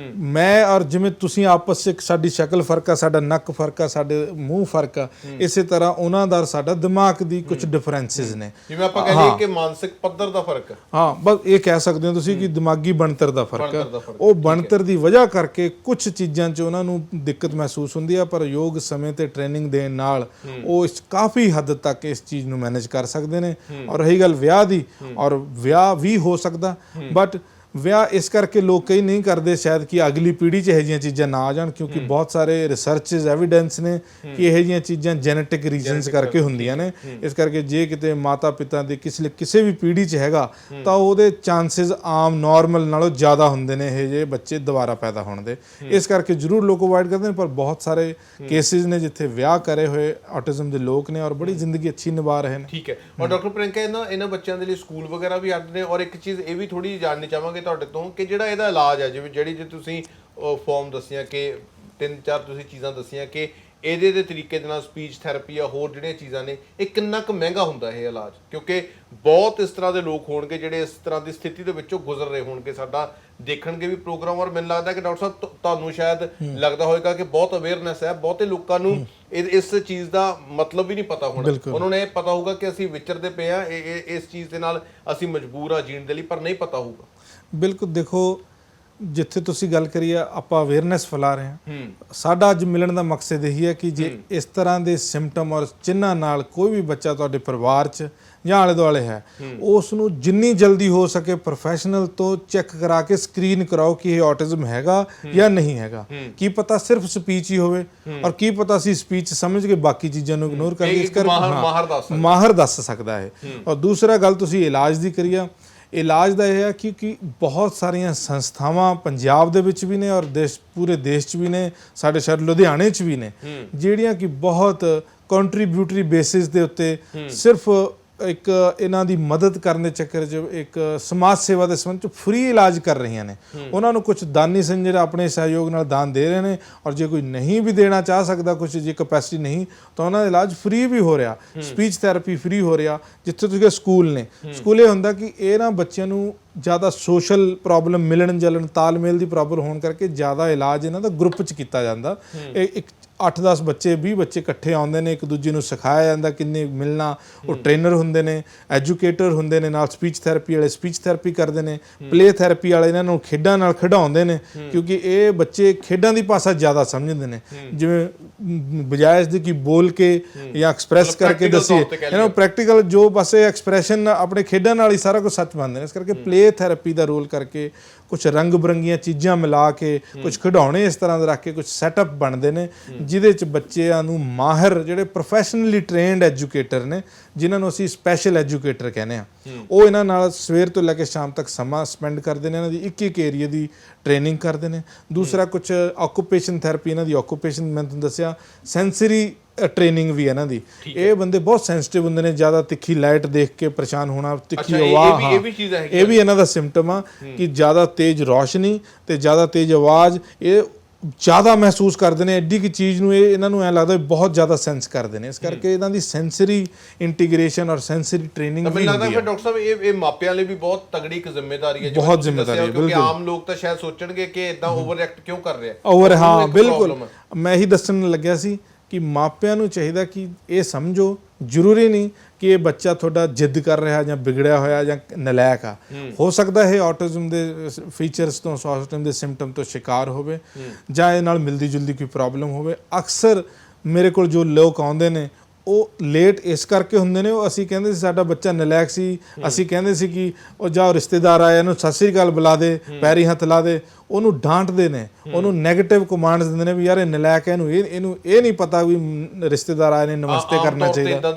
ਮੈਂ ਔਰ ਜਿਵੇਂ ਤੁਸੀਂ ਆਪਸ 'ਚ ਸਾਡੀ ਸ਼ਕਲ ਫਰਕ ਆ, ਸਾਡਾ ਨੱਕ ਫਰਕ ਆ, ਸਾਡੇ ਮੂੰਹ ਫਰਕ ਆ, ਇਸੇ ਤਰ੍ਹਾਂ ਉਹਨਾਂ ਦਾ ਸਾਡਾ ਦਿਮਾਗ ਦੀ ਕੁਝ ਡਿਫਰੈਂਸਿਸ ਨੇ। ਜਿਵੇਂ ਆਪਾਂ ਕਹਿੰਦੇ ਕਿ ਮਾਨਸਿਕ ਪੱਧਰ ਦਾ ਫਰਕ, ਹਾਂ, ਬਸ ਇਹ ਕਹਿ ਸਕਦੇ ਹੋ ਤੁਸੀਂ ਕਿ ਦਿਮਾਗੀ ਬਣਤਰ ਦਾ ਫਰਕ ਆ। ਉਹ ਬਣਤਰ ਦੀ ਵਜ੍ਹਾ ਕਰਕੇ ਕੁਝ ਚੀਜ਼ਾਂ 'ਚ ਉਹਨਾਂ ਨੂੰ ਦਿੱਕਤ ਮਹਿਸੂਸ ਹੁੰਦੀ ਆ, ਪਰ ਯੋਗ ਸਮੇਂ ਤੇ ਟ੍ਰੇਨਿੰਗ ਦੇਣ ਨਾਲ ਉਹ ਕਾਫੀ ਹੱਦ ਤੱਕ ਇਸ ਚੀਜ਼ ਨੂੰ ਮੈਨੇਜ ਕਰ ਸਕਦੇ ਨੇ। ਔਰ ਰਹੀ ਗੱਲ ਵਿਆਹ ਦੀ, ਔਰ ਵਿਆਹ ਵੀ ਹੋ ਸਕਦਾ, ਬਟ ਵਿਆਹ ਇਸ ਕਰਕੇ ਲੋਕ ਕਈ ਨਹੀਂ ਕਰਦੇ ਸ਼ਾਇਦ ਕਿ ਅਗਲੀ ਪੀੜ੍ਹੀ 'ਚ ਇਹੋ ਜਿਹੀਆਂ ਚੀਜ਼ਾਂ ਨਾ ਆ ਜਾਣ, ਕਿਉਂਕਿ ਬਹੁਤ ਸਾਰੇ ਰਿਸਰਚਸ ਐਵੀਡੈਂਸ ਨੇ ਕਿ ਇਹੋ ਜਿਹੀਆਂ ਚੀਜ਼ਾਂ ਜੈਨੇਟਿਕ ਰੀਜ਼ਨਸ ਕਰਕੇ ਹੁੰਦੀਆਂ ਨੇ। ਇਸ ਕਰਕੇ ਜੇ ਕਿਤੇ ਮਾਤਾ ਪਿਤਾ ਦੇ ਕਿਸੇ ਵੀ ਪੀੜ੍ਹੀ 'ਚ ਹੈਗਾ ਤਾਂ ਉਹਦੇ ਚਾਂਸਸ ਆਮ ਨਾਰਮਲ ਨਾਲੋਂ ਜ਼ਿਆਦਾ ਹੁੰਦੇ ਨੇ ਇਹ ਜਿਹੇ ਬੱਚੇ ਦੁਬਾਰਾ ਪੈਦਾ ਹੋਣ ਦੇ। ਇਸ ਕਰਕੇ ਜ਼ਰੂਰ ਲੋਕ ਅਵੋਇਡ ਕਰਦੇ ਨੇ, ਪਰ ਬਹੁਤ ਸਾਰੇ ਕੇਸਿਸ ਨੇ ਜਿੱਥੇ ਵਿਆਹ ਕਰੇ ਹੋਏ ਆਟਿਜ਼ਮ ਦੇ ਲੋਕ ਨੇ ਔਰ ਬੜੀ ਜ਼ਿੰਦਗੀ ਅੱਛੀ ਨਿਭਾ ਰਹੇ ਨੇ। ਠੀਕ ਹੈ। ਔਰ ਡਾਕਟਰ ਪ੍ਰਿਯੰਕਾ, ਇਹਨਾਂ ਬੱਚਿਆਂ ਦੇ ਲਈ ਸਕੂਲ ਵਗੈਰਾ ਵੀ ਅੱਡ ਨੇ, ਔਰ ਇੱਕ ਚੀਜ਼ ਇਹ ਵੀ ਥੋੜੀ ਜਾਣਨੀ ਚਾਹਾਂਗੇ ਤੁਹਾਡੇ ਤੋਂ ਕਿ ਜਿਹੜਾ ਇਹਦਾ ਇਲਾਜ ਹੈ, ਜਿਵੇਂ ਜਿਹੜੀ ਜੇ ਤੁਸੀਂ ਫਾਰਮ ਦੱਸੀਆਂ ਕਿ 3-4 ਤੁਸੀਂ ਚੀਜ਼ਾਂ ਦੱਸੀਆਂ ਕਿ ਇਹਦੇ ਦੇ ਤਰੀਕੇ ਦੇ ਨਾਲ ਸਪੀਚ ਥੈਰੇਪੀ ਆ ਹੋਰ ਜਿਹੜੀਆਂ ਚੀਜ਼ਾਂ ਨੇ ਇਹ ਕਿੰਨਾ ਕੁ ਮਹਿੰਗਾ ਹੁੰਦਾ ਇਹ ਇਲਾਜ, ਕਿਉਂਕਿ ਬਹੁਤ ਇਸ ਤਰ੍ਹਾਂ ਦੇ ਲੋਕ ਹੋਣਗੇ ਜਿਹੜੇ ਇਸ ਤਰ੍ਹਾਂ ਦੀ ਸਥਿਤੀ ਦੇ ਵਿੱਚੋਂ ਗੁਜ਼ਰ ਰਹੇ ਹੋਣਗੇ, ਸਾਡਾ ਦੇਖਣਗੇ ਵੀ ਪ੍ਰੋਗਰਾਮ। ਔਰ ਮੈਨੂੰ ਲੱਗਦਾ ਕਿ ਡਾਕਟਰ ਸਾਹਿਬ ਤੁਹਾਨੂੰ ਸ਼ਾਇਦ ਲੱਗਦਾ ਹੋਵੇਗਾ ਕਿ ਬਹੁਤ ਅਵੇਅਰਨੈਸ ਹੈ, ਬਹੁਤੇ ਲੋਕਾਂ ਨੂੰ ਇਸ ਚੀਜ਼ ਦਾ ਮਤਲਬ ਵੀ ਨਹੀਂ ਪਤਾ ਹੋਣਾ, ਉਹਨਾਂ ਨੂੰ ਇਹ ਪਤਾ ਹੋਊਗਾ ਕਿ ਅਸੀਂ ਵਿਚਰਦੇ ਪਏ ਆ, ਇਸ ਚੀਜ਼ ਦੇ ਨਾਲ ਅਸੀਂ ਮਜਬੂਰ ਆ ਜੀਣ ਦੇ ਲਈ, ਪਰ ਨਹੀਂ ਪਤਾ ਹੋਊਗਾ। ਬਿਲਕੁਲ, ਦੇਖੋ ਜਿੱਥੇ ਤੁਸੀਂ ਗੱਲ ਕਰੀ ਆ ਆਪਾਂ ਅਵੇਅਰਨੈਸ ਫੈਲਾ ਰਹੇ ਹਾਂ, ਸਾਡਾ ਅੱਜ ਮਿਲਣ ਦਾ ਮਕਸਦ ਇਹੀ ਹੈ ਕਿ ਜੇ ਇਸ ਤਰ੍ਹਾਂ ਦੇ ਸਿੰਪਟਮ ਔਰ ਚਿੰਨ੍ਹਾਂ ਨਾਲ ਕੋਈ ਵੀ ਬੱਚਾ ਤੁਹਾਡੇ ਪਰਿਵਾਰ 'ਚ ਜਾਂ ਆਲੇ ਦੁਆਲੇ ਹੈ, ਉਸ ਨੂੰ ਜਿੰਨੀ ਜਲਦੀ ਹੋ ਸਕੇ ਪ੍ਰੋਫੈਸ਼ਨਲ ਤੋਂ ਚੈੱਕ ਕਰਾ ਕੇ ਸਕਰੀਨ ਕਰਾਓ ਕਿ ਇਹ ਆਟਿਜ਼ਮ ਹੈਗਾ ਜਾਂ ਨਹੀਂ ਹੈਗਾ। ਕੀ ਪਤਾ ਸਿਰਫ ਸਪੀਚ ਹੀ ਹੋਵੇ, ਔਰ ਕੀ ਪਤਾ ਅਸੀਂ ਸਪੀਚ ਸਮਝ ਕੇ ਬਾਕੀ ਚੀਜ਼ਾਂ ਨੂੰ ਇਗਨੋਰ ਕਰਕੇ ਇਸ ਕਰਕੇ ਮਾਹਰ ਦੱਸ ਸਕਦਾ ਹੈ। ਔਰ ਦੂਸਰਾ ਗੱਲ ਤੁਸੀਂ ਇਲਾਜ ਦੀ ਕਰੀਆ, ਇਲਾਜ ਦਾ ਇਹ ਹੈ ਕਿ ਬਹੁਤ ਸਾਰੀਆਂ ਸੰਸਥਾਵਾਂ ਪੰਜਾਬ ਦੇ ਵਿੱਚ ਵੀ ਨੇ ਔਰ ਪੂਰੇ ਦੇਸ਼ 'ਚ ਵੀ ਨੇ, ਸਾਡੇ ਸ਼ਹਿਰ ਲੁਧਿਆਣੇ 'ਚ ਵੀ ਨੇ, ਜਿਹੜੀਆਂ ਕਿ ਬਹੁਤ ਕੰਟਰੀਬਿਊਟਰੀ ਬੇਸਿਸ ਦੇ ਉੱਤੇ ਸਿਰਫ ਇੱਕ ਇਹਨਾਂ ਦੀ ਮਦਦ ਕਰਨ ਦੇ ਚੱਕਰ 'ਚ ਇੱਕ ਸਮਾਜ ਸੇਵਾ ਦੇ ਸੰਬੰਧ 'ਚ ਫ੍ਰੀ ਇਲਾਜ ਕਰ ਰਹੀਆਂ ਨੇ। ਉਹਨਾਂ ਨੂੰ ਕੁਝ ਦਾਨੀ ਸੱਜਣ ਆਪਣੇ ਸਹਿਯੋਗ ਨਾਲ ਦਾਨ ਦੇ ਰਹੇ ਨੇ, ਔਰ ਜੇ ਕੋਈ ਨਹੀਂ ਵੀ ਦੇਣਾ ਚਾਹ ਸਕਦਾ, ਕੁਝ ਜੇ ਕੈਪੈਸਿਟੀ ਨਹੀਂ, ਤਾਂ ਉਹਨਾਂ ਦਾ ਇਲਾਜ ਫ੍ਰੀ ਵੀ ਹੋ ਰਿਹਾ, ਸਪੀਚ ਥੈਰੇਪੀ ਫ੍ਰੀ ਹੋ ਰਿਹਾ। ਜਿੱਥੇ ਤੁਸੀਂ ਸਕੂਲ ਨੇ, ਸਕੂਲ ਇਹ ਹੁੰਦਾ ਕਿ ਇਹਨਾਂ ਬੱਚਿਆਂ ਨੂੰ ਜ਼ਿਆਦਾ ਸੋਸ਼ਲ ਪ੍ਰੋਬਲਮ, ਮਿਲਣ ਜਲਣ ਤਾਲਮੇਲ ਦੀ ਪ੍ਰੋਬਲਮ ਹੋਣ ਕਰਕੇ ਜ਼ਿਆਦਾ ਇਲਾਜ ਇਹਨਾਂ ਦਾ ਗਰੁੱਪ 'ਚ ਕੀਤਾ ਜਾਂਦਾ। ਇੱਕ 8-10 ਬੱਚੇ 20 ਬੱਚੇ ਇਕੱਠੇ ਆਉਂਦੇ ਨੇ, ਇੱਕ ਦੂਜੇ ਨੂੰ ਸਿਖਾਇਆ ਜਾਂਦਾ ਕਿੰਨੇ ਮਿਲਣਾ। ਉਹ ਟ੍ਰੇਨਰ ਹੁੰਦੇ ਨੇ, ਐਜੂਕੇਟਰ ਹੁੰਦੇ ਨੇ, ਨਾਲ ਸਪੀਚ ਥੈਰੇਪੀ ਵਾਲੇ ਸਪੀਚ ਥੈਰੇਪੀ ਕਰਦੇ ਨੇ, ਪਲੇ ਥੈਰੇਪੀ ਵਾਲੇ ਇਹਨਾਂ ਨੂੰ ਖੇਡਾਂ ਨਾਲ ਖਿਡਾਉਂਦੇ ਨੇ, ਕਿਉਂਕਿ ਇਹ ਬੱਚੇ ਖੇਡਾਂ ਦੀ ਭਾਸ਼ਾ ਜ਼ਿਆਦਾ ਸਮਝਦੇ ਨੇ। ਜਿਵੇਂ ਬਜਾਏ ਇਸ ਦੀ ਕਿ ਬੋਲ ਕੇ ਜਾਂ ਐਕਸਪ੍ਰੈਸ ਕਰਕੇ ਦੱਸੀਏ, ਇਹਨਾਂ ਨੂੰ ਪ੍ਰੈਕਟੀਕਲ ਜੋ ਬਸ ਇਹ ਐਕਸਪ੍ਰੈਸ਼ਨ ਆਪਣੇ ਖੇਡਾਂ ਨਾਲ ਹੀ ਸਾਰਾ ਕੁਝ ਸੱਚ ਬਣਦੇ ਨੇ। ਇਸ ਕਰਕੇ ਪਲੇ ਥੈਰੇਪੀ ਦਾ ਰੋਲ ਕਰਕੇ ਕੁਝ ਰੰਗ ਬਰੰਗੀਆਂ ਚੀਜ਼ਾਂ ਮਿਲਾ ਕੇ, ਕੁਝ ਖਿਡੌਣੇ ਇਸ ਤਰ੍ਹਾਂ ਦੇ ਰੱਖ ਕੇ ਕੁਝ ਸੈਟਅਪ ਬਣਦੇ ਨੇ, ਜਿਹਦੇ 'ਚ ਬੱਚਿਆਂ ਨੂੰ ਮਾਹਿਰ ਜਿਹੜੇ ਪ੍ਰੋਫੈਸ਼ਨਲੀ ਟ੍ਰੇਨਡ ਐਜੂਕੇਟਰ ਨੇ, ਜਿਨ੍ਹਾਂ ਨੂੰ ਅਸੀਂ ਸਪੈਸ਼ਲ ਐਜੂਕੇਟਰ ਕਹਿੰਦੇ ਆ, ਉਹ ਇਹਨਾਂ ਨਾਲ ਸਵੇਰ ਤੋਂ ਲੈ ਕੇ ਸ਼ਾਮ ਤੱਕ ਸਮਾਂ ਸਪੈਂਡ ਕਰਦੇ ਨੇ, ਇਹਨਾਂ ਦੀ ਇੱਕ ਏਰੀਆ ਦੀ ਟ੍ਰੇਨਿੰਗ ਕਰਦੇ ਨੇ। ਦੂਸਰਾ ਕੁਝ ਆਕੂਪੇਸ਼ਨ ਥੈਰੇਪੀ, ਇਹਨਾਂ ਦੀ ਆਕੂਪੇਸ਼ਨ ਮੈਂ ਤੁਹਾਨੂੰ ਦੱਸਿਆ, ਸੈਂਸਰੀ ਟ੍ਰੇਨਿੰਗ ਵੀ ਇਹਨਾਂ ਦੀ। ਇਹ ਬੰਦੇ ਬਹੁਤ ਸੈਂਸਿਟਿਵ ਹੁੰਦੇ ਨੇ, ਜ਼ਿਆਦਾ ਤਿੱਖੀ ਲਾਈਟ ਦੇਖ ਕੇ ਪਰੇਸ਼ਾਨ ਹੋਣਾ, ਤਿੱਖੀ ਆਵਾਜ਼, ਇਹ ਵੀ ਇਹਨਾਂ ਦਾ ਸਿੰਪਟਮ ਆ ਕਿ ਜ਼ਿਆਦਾ ਤੇਜ਼ ਰੌਸ਼ਨੀ ਤੇ ਜ਼ਿਆਦਾ ਤੇਜ਼ ਆਵਾਜ਼ ਇਹ ਜ਼ਿਆਦਾ ਮਹਿਸੂਸ ਕਰਦੇ ਨੇ। ਐਡੀ ਕੀ ਚੀਜ਼ ਨੂੰ ਇਹਨਾਂ ਨੂੰ ਐਂ ਲੱਗਦਾ ਬਹੁਤ ਜ਼ਿਆਦਾ ਸੈਂਸ ਕਰਦੇ ਨੇ। ਇਸ ਕਰਕੇ ਇਹਨਾਂ ਦੀ ਸੈਂਸਰੀ ਇੰਟੀਗ੍ਰੇਸ਼ਨ ਔਰ ਸੈਂਸਰੀ ਟ੍ਰੇਨਿੰਗ ਵੀ ਹੁੰਦੀ ਹੈ। ਫਿਰ ਡਾਕਟਰ ਸਾਹਿਬ ਇਹ ਮਾਪਿਆਂ ਲਈ ਵੀ ਬਹੁਤ ਤਗੜੀ ਇੱਕ ਜ਼ਿੰਮੇਵਾਰੀ ਹੈ, ਬਹੁਤ ਜ਼ਿੰਮੇਵਾਰੀ ਹੈ, ਕਿਉਂਕਿ ਆਮ ਲੋਕ ਤਾਂ ਸ਼ਾਇਦ ਸੋਚਣਗੇ ਕਿ ਇਦਾਂ ਓਵਰ ਐਕਟ ਕਿਉਂ ਕਰ ਰਿਹਾ ਓਵਰ। ਹਾਂ ਬਿਲਕੁਲ, ਮੈਂ ਇਹੀ ਦੱਸਣ ਲੱਗਿਆ ਸੀ ਕਿ ਮਾਪਿਆਂ ਨੂੰ ਚਾਹੀਦਾ ਕਿ ਇਹ ਸਮਝੋ, ਜ਼ਰੂਰੀ ਨਹੀਂ ਕਿ ਇਹ ਬੱਚਾ ਤੁਹਾਡਾ ਜਿੱਦ ਕਰ ਰਿਹਾ ਜਾਂ ਵਿਗੜਿਆ ਹੋਇਆ ਜਾਂ ਨਲਾਇਕ ਆ। ਹੋ ਸਕਦਾ ਹੈ ਆਟਿਜ਼ਮ ਦੇ ਫੀਚਰਸ ਤੋਂ, ਆਟਿਜ਼ਮ ਦੇ ਸਿੰਪਟਮ ਤੋਂ ਸ਼ਿਕਾਰ ਹੋਵੇ ਜਾਂ ਇਹ ਨਾਲ ਮਿਲਦੀ ਜੁਲਦੀ ਕੋਈ ਪ੍ਰੋਬਲਮ ਹੋਵੇ। ਅਕਸਰ ਮੇਰੇ ਕੋਲ ਜੋ ਲੋਕ ਆਉਂਦੇ ਨੇ ਉਹ ਲੇਟ ਇਸ ਕਰਕੇ ਹੁੰਦੇ ਨੇ, ਉਹ ਅਸੀਂ ਕਹਿੰਦੇ ਸੀ ਸਾਡਾ ਬੱਚਾ ਨਲਾਇਕ ਸੀ, ਅਸੀਂ ਕਹਿੰਦੇ ਸੀ ਕਿ ਉਹ ਜਾ ਰਿਸ਼ਤੇਦਾਰ ਆਇਆ ਇਹਨੂੰ ਸਤਿ ਸ੍ਰੀ ਅਕਾਲ ਬੁਲਾ ਦੇ, ਪੈਰੀ ਹੱਥ ਲਾ ਦੇ, ਉਹਨੂੰ ਡਾਂਟਦੇ ਨੇ, ਉਹਨੂੰ ਨੈਗੇਟਿਵ ਕਮਾਂਡਸ ਦਿੰਦੇ ਨੇ ਵੀ ਯਾਰ ਇਹ ਨਲਾਇਕ ਹੈ, ਇਹਨੂੰ ਇਹ ਨਹੀਂ ਪਤਾ ਵੀ ਰਿਸ਼ਤੇਦਾਰ ਆਏ ਨੇ ਨਮਸਤੇ ਕਰਨਾ ਚਾਹੀਦਾ,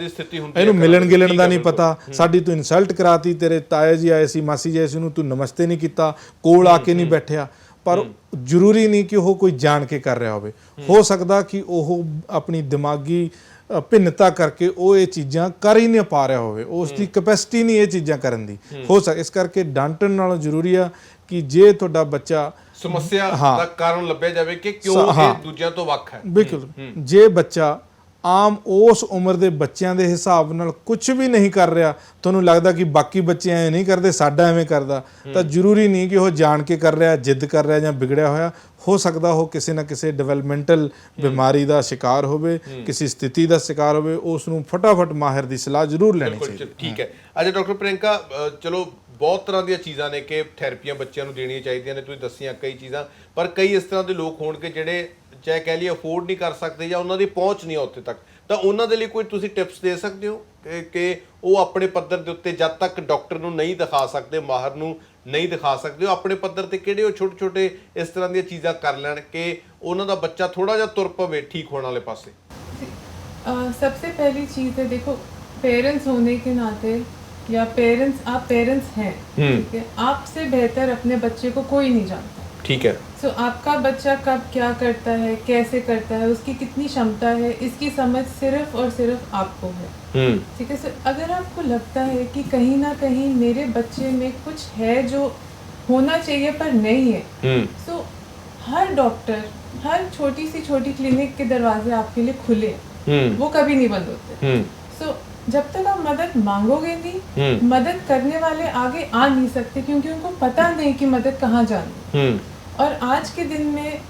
ਇਹਨੂੰ ਮਿਲਣ ਗਿਲਣ ਦਾ ਨਹੀਂ ਪਤਾ, ਸਾਡੀ ਤੂੰ ਇਨਸਲਟ ਕਰਾਤੀ, ਤੇਰੇ ਤਾਇਆ ਜੀ ਆਏ ਸੀ, ਮਾਸੀ ਜੀ ਆਏ ਸੀ, ਉਹਨੂੰ ਤੂੰ ਨਮਸਤੇ ਨਹੀਂ ਕੀਤਾ, ਕੋਲ ਆ ਕੇ ਨਹੀਂ ਬੈਠਿਆ। ਪਰ ਜ਼ਰੂਰੀ ਨਹੀਂ ਕਿ ਉਹ ਕੋਈ ਜਾਣ ਕੇ ਕਰ ਰਿਹਾ ਹੋਵੇ, ਹੋ ਸਕਦਾ ਕਿ ਉਹ ਆਪਣੀ ਦਿਮਾਗੀ ਭਿੰਨਤਾ ਕਰਕੇ ਉਹ ਇਹ ਚੀਜ਼ਾਂ ਕਰ ਹੀ ਨਹੀਂ ਪਾ ਰਿਹਾ ਹੋਵੇ, ਉਸ ਦੀ ਕੈਪੈਸਿਟੀ ਨਹੀਂ ਇਹ ਚੀਜ਼ਾਂ ਕਰਨ ਦੀ ਹੋ ਸਕੇ। ਇਸ ਕਰਕੇ ਡਾਂਟਣ ਨਾਲੋਂ ਜ਼ਰੂਰੀ ਆ ਕਿ ਜੇ ਤੁਹਾਡਾ ਬੱਚਾ ਸਮੱਸਿਆ ਦਾ ਕਾਰਨ ਲੱਭਿਆ ਜਾਵੇ ਕਿ ਕਿਉਂ ਇਹ ਦੂਜਿਆਂ ਤੋਂ ਵੱਖ ਹੈ। ਬਿਲਕੁਲ, ਜੇ ਬੱਚਾ ਆਮ ਉਸ ਉਮਰ ਦੇ ਬੱਚਿਆਂ ਦੇ ਹਿਸਾਬ ਨਾਲ ਕੁਝ ਵੀ ਨਹੀਂ ਕਰ ਰਿਹਾ, ਤੁਹਾਨੂੰ ਲੱਗਦਾ ਕਿ ਬਾਕੀ ਬੱਚੇ ਐਵੇਂ ਨਹੀਂ ਕਰਦੇ, ਸਾਡਾ ਐਵੇਂ ਕਰਦਾ, ਤਾਂ ਜ਼ਰੂਰੀ ਨਹੀਂ ਕਿ ਉਹ ਜਾਣ ਕੇ ਕਰ ਰਿਹਾ, ਜਿੱਦ ਕਰ ਰਿਹਾ ਜਾਂ ਵਿਗੜਿਆ ਹੋਇਆ। ਹੋ ਸਕਦਾ ਉਹ ਕਿਸੇ ਨਾ ਕਿਸੇ ਡਿਵੈਲਪਮੈਂਟਲ ਬਿਮਾਰੀ ਦਾ ਸ਼ਿਕਾਰ ਹੋਵੇ, ਕਿਸੇ ਸਥਿਤੀ ਦਾ ਸ਼ਿਕਾਰ ਹੋਵੇ, ਉਸ ਨੂੰ ਫਟਾਫਟ ਮਾਹਿਰ ਦੀ ਸਲਾਹ ਜ਼ਰੂਰ ਲੈਣੀ ਚਾਹੀਦੀ। ਠੀਕ ਹੈ। ਅੱਛਾ ਡਾਕਟਰ ਪ੍ਰਿਯੰਕਾ, ਚਲੋ ਬਹੁਤ ਤਰ੍ਹਾਂ ਦੀਆਂ ਚੀਜ਼ਾਂ ਨੇ ਕਿ ਥੈਰੇਪੀਆਂ ਬੱਚਿਆਂ ਨੂੰ ਦੇਣੀਆਂ ਚਾਹੀਦੀਆਂ ਨੇ, ਤੁਸੀਂ ਦੱਸੀਆਂ ਕਈ ਚੀਜ਼ਾਂ, ਪਰ ਕਈ ਇਸ ਤਰ੍ਹਾਂ ਦੇ ਲੋਕ ਹੋਣਗੇ ਜਿਹੜੇ ਚਾਹੇ ਕਹਿ ਲਈਏ ਅਫੋਰਡ ਨਹੀਂ ਕਰ ਸਕਦੇ ਜਾਂ ਉਹਨਾਂ ਦੀ ਪਹੁੰਚ ਨਹੀਂ ਆ ਉੱਥੇ ਤੱਕ, ਤਾਂ ਉਹਨਾਂ ਦੇ ਲਈ ਕੋਈ ਤੁਸੀਂ ਟਿਪਸ ਦੇ ਸਕਦੇ ਹੋ ਕਿ ਉਹ ਆਪਣੇ ਪੱਧਰ ਦੇ ਉੱਤੇ ਜਦ ਤੱਕ ਡਾਕਟਰ ਨੂੰ ਨਹੀਂ ਦਿਖਾ ਸਕਦੇ, ਮਾਹਰ ਨੂੰ ਨਹੀਂ ਦਿਖਾ ਸਕਦੇ, ਉਹ ਆਪਣੇ ਪੱਧਰ ਤੇ ਕਿਹੜੇ ਉਹ ਛੋਟੇ ਛੋਟੇ ਇਸ ਤਰ੍ਹਾਂ ਦੀਆਂ ਚੀਜ਼ਾਂ ਕਰ ਲੈਣ ਕਿ ਉਹਨਾਂ ਦਾ ਬੱਚਾ ਥੋੜਾ ਜਿਹਾ ਤੁਰ ਪਵੇ ਠੀਕ ਹੋਣ ਵਾਲੇ ਪਾਸੇ? सबसे पहली चीज़ है, देखो पेरेंट्स होने के नाते या आप पेरेंट्स हैं, ठीक है, आपसे बेहतर अपने बच्चे को कोई नहीं जानता। ठीक है। सो आपका बच्चा कब क्या करता है, कैसे करता है, उसकी कितनी क्षमता है, इसकी समझ सिर्फ और सिर्फ आपको है। ठीक है। सो अगर आपको लगता है कि कहीं ना कहीं मेरे बच्चे में कुछ है जो होना चाहिए पर नहीं है, सो हर डॉक्टर, हर छोटी सी छोटी क्लिनिक के दरवाजे आपके लिए खुले हैं, वो कभी नहीं बंद होते। सो जब तक आप मदद मांगोगे नहीं, मदद करने वाले आगे आ नहीं सकते, क्योंकि उनको पता नहीं कि मदद कहाँ जानी। और आज के दिन में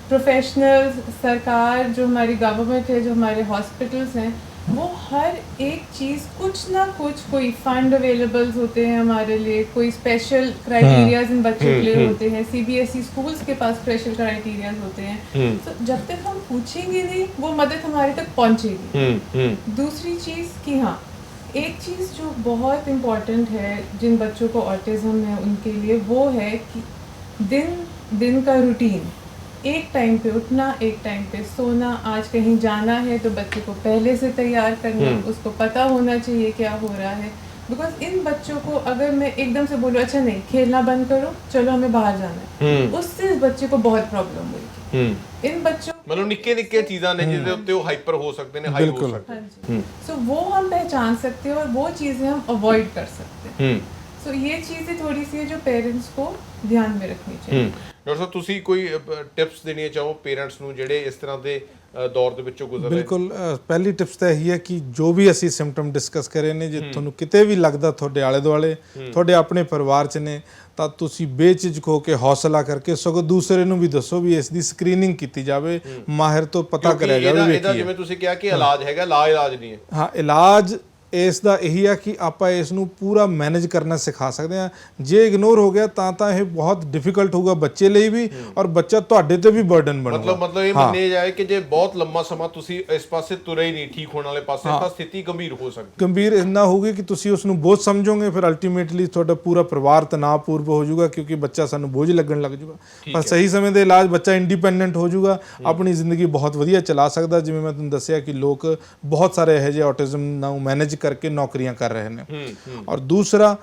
प्रोफेशनल्स, सरकार, जो हमारी गवर्नमेंट है, जो हमारे हॉस्पिटल्स हैं, वो हर एक चीज़ कुछ ना कुछ, कोई फंड अवेलेबल्स होते हैं हमारे लिए, कोई स्पेशल क्राइटेरियाज इन बच्चों के लिए होते हैं, सीबीएसई स्कूल्स के पास स्पेशल क्राइटेरियाज होते हैं। तो जब तक हम पूछेंगे नहीं, वो मदद हमारे तक पहुंचेगी। दूसरी चीज़ कि हाँ, एक चीज़ जो बहुत इम्पोर्टेंट है जिन बच्चों को ऑटिज्म है उनके लिए, वो है कि दिन का रूटीन, एक टाइम पे उठना, एक टाइम पे सोना। आज कहीं जाना है तो बच्चे को पहले से तैयार करना, उसको पता होना चाहिए क्या हो रहा है। बिकॉज इन बच्चों को अगर मैं एकदम से बोलूँ अच्छा नहीं खेलना बंद करो, चलो हमें बाहर जाना है, उससे इस बच्चे को बहुत प्रॉब्लम हुई। इन बच्चों मतलब निक्के निक्के चीज़ां ने जिहदे उत्ते वो हाइपर हो सकते हैं, हाई हो सकते हैं। हाँ जी, सो वो हम पहचान सकते हैं और वो चीज़ें हम अवॉइड कर सकते हैं। सो ये चीज़ें थोड़ी सी है जो पेरेंट्स को ध्यान में रखनी चाहिए। ਡਾਕਟਰ ਸਾਹਿਬ ਤੁਸੀਂ ਕੋਈ ਟਿਪਸ ਦੇਣੀਆਂ ਚਾਹੋ ਪੇਰੈਂਟਸ ਨੂੰ ਜਿਹੜੇ ਇਸ ਤਰ੍ਹਾਂ ਦੇ ਦੌਰ ਦੇ ਵਿੱਚੋਂ ਗੁਜ਼ਰ ਰਹੇ? ਬਿਲਕੁਲ, ਪਹਿਲੀ ਟਿਪਸ ਤਾਂ ਇਹੀ ਹੈ ਕਿ ਜੋ ਵੀ ਅਸੀਂ ਸਿੰਪਟਮ ਡਿਸਕਸ ਕਰੇ ਨੇ, ਜੇ ਤੁਹਾਨੂੰ ਕਿਤੇ ਵੀ ਲੱਗਦਾ ਤੁਹਾਡੇ ਆਲੇ ਦੁਆਲੇ, ਤੁਹਾਡੇ ਆਪਣੇ ਪਰਿਵਾਰ 'ਚ ਨੇ, ਤਾਂ ਤੁਸੀਂ ਬੇਝਿਜਕ ਹੋ ਕੇ ਹੌਸਲਾ ਕਰਕੇ ਸਗੋਂ ਦੂਸਰੇ ਨੂੰ ਵੀ ਦੱਸੋ ਵੀ ਇਸ ਦੀ ਸਕਰੀਨਿੰਗ ਕੀਤੀ ਜਾਵੇ, ਮਾਹਿਰ ਤੋਂ ਪਤਾ ਕਰਿਆ ਜਾਵੇ ਵੀ ਇਹਦਾ ਜਿਵੇਂ ਤੁਸੀਂ ਕਿਹਾ ਕਿ ਇਲਾਜ ਹੈਗਾ, ਲਾ ਇਲਾਜ ਨਹੀਂ ਹੈ। ਹਾਂ, ਇਲਾਜ ਇਸ ਦਾ ਇਹੀ ਆ ਕਿ ਆਪਾਂ ਇਸ ਨੂੰ ਪੂਰਾ ਮੈਨੇਜ ਕਰਨਾ ਸਿਖਾ ਸਕਦੇ ਹਾਂ। ਜੇ ਇਗਨੋਰ ਹੋ ਗਿਆ ਤਾਂ ਇਹ ਬਹੁਤ ਡਿਫਿਕਲਟ ਹੋਊਗਾ ਬੱਚੇ ਲਈ ਵੀ, ਔਰ ਬੱਚਾ ਤੁਹਾਡੇ ਤੇ ਵੀ ਬਰਡਨ ਬਣੂਗਾ। ਮਤਲਬ ਇਹ ਮੰਨੇ ਜਾਏ ਕਿ ਜੇ ਬਹੁਤ ਲੰਮਾ ਸਮਾਂ ਤੁਸੀਂ ਇਸ ਪਾਸੇ ਤੁਰੇ ਹੀ ਨਹੀਂ, ਠੀਕ ਹੋਣ ਵਾਲੇ ਪਾਸੇ, ਤਾਂ ਸਥਿਤੀ ਗੰਭੀਰ ਹੋ ਸਕਦੀ। ਗੰਭੀਰ ਇੰਨਾ ਹੋਊਗੀ ਕਿ ਤੁਸੀਂ ਉਸ ਨੂੰ ਬੋਝ ਸਮਝੋਗੇ, ਫਿਰ ਅਲਟੀਮੇਟਲੀ ਤੁਹਾਡਾ ਪੂਰਾ ਪਰਿਵਾਰ ਤਣਾਅਪੂਰਵ ਹੋ ਜਾਊਗਾ, ਕਿਉਂਕਿ ਬੱਚਾ ਸਾਨੂੰ ਬੋਝ ਲੱਗਣ ਲੱਗ ਜਾਊਗਾ। ਪਰ ਸਹੀ ਸਮੇਂ ਦੇ ਇਲਾਜ ਬੱਚਾ ਇੰਡੀਪੈਂਡੈਂਟ ਹੋ ਜਾਊਗਾ, ਆਪਣੀ ਜ਼ਿੰਦਗੀ ਬਹੁਤ ਵਧੀਆ ਚਲਾ ਸਕਦਾ। ਜਿਵੇਂ ਮੈਂ ਤੁਹਾਨੂੰ ਦੱਸਿਆ ਕਿ ਲੋਕ ਬਹੁਤ ਸਾਰੇ ਇਹੋ ਜਿਹੇ ਆਟਿਜ਼ਮ ਨੂੰ ਮੈਨੇਜ ਕਰਕੇ ਨੌਕਰੀਆਂ ਕਰ ਰਹੇ ਨੇ। ਔਰ ਦੂਸਰਾ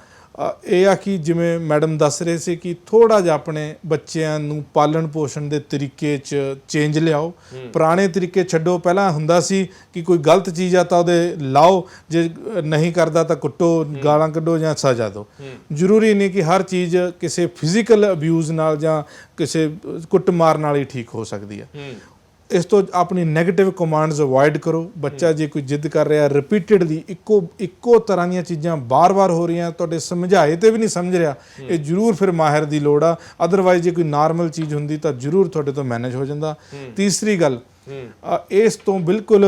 ਇਹ ਆ ਕਿ ਜਿਵੇਂ ਮੈਡਮ ਦੱਸ ਰਹੇ ਸੀ ਕਿ ਥੋੜ੍ਹਾ ਜਿਹਾ ਆਪਣੇ ਬੱਚਿਆਂ ਨੂੰ ਪਾਲਣ ਪੋਸ਼ਣ ਦੇ ਤਰੀਕੇ 'ਚ ਚੇਂਜ ਲਿਆਓ, ਪੁਰਾਣੇ ਤਰੀਕੇ ਛੱਡੋ। ਪਹਿਲਾਂ ਹੁੰਦਾ ਸੀ ਕਿ ਕੋਈ ਗਲਤ ਚੀਜ਼ ਆ ਤਾਂ ਉਹਦੇ ਲਾਓ, ਜੇ ਨਹੀਂ ਕਰਦਾ ਤਾਂ ਕੁੱਟੋ, ਗਾਲਾਂ ਕੱਢੋ ਜਾਂ ਸਜ਼ਾ ਦਿਓ। ਜ਼ਰੂਰੀ ਨਹੀਂ ਕਿ ਹਰ ਚੀਜ਼ ਕਿਸੇ ਫਿਜ਼ੀਕਲ ਅਬਿਊਜ਼ ਨਾਲ ਜਾਂ ਕਿਸੇ ਕੁੱਟਮਾਰ ਨਾਲ ਹੀ ਠੀਕ ਹੋ ਸਕਦੀ ਹੈ। ਇਸ ਤੋਂ ਆਪਣੀ ਨੈਗੇਟਿਵ ਕਮਾਂਡਸ ਅਵੋਇਡ ਕਰੋ। ਬੱਚਾ ਜੇ ਕੋਈ ਜਿੱਦ ਕਰ ਰਿਹਾ, ਰਿਪੀਟਡਲੀ ਇੱਕੋ ਤਰ੍ਹਾਂ ਦੀਆਂ ਚੀਜ਼ਾਂ ਬਾਰ-ਬਾਰ ਹੋ ਰਹੀਆਂ, ਤੁਹਾਡੇ ਸਮਝਾਏ ਤੇ ਵੀ ਨਹੀਂ ਸਮਝ ਰਿਹਾ, ਇਹ ਜ਼ਰੂਰ ਫਿਰ ਮਾਹਿਰ ਦੀ ਲੋੜ ਆ। ਅਦਰਵਾਈਜ਼ ਜੇ ਕੋਈ ਨਾਰਮਲ ਚੀਜ਼ ਹੁੰਦੀ ਤਾਂ ਜ਼ਰੂਰ ਤੁਹਾਡੇ ਤੋਂ ਮੈਨੇਜ ਹੋ ਜਾਂਦਾ। ਤੀਸਰੀ ਗੱਲ, ਇਸ ਤੋਂ ਬਿਲਕੁਲ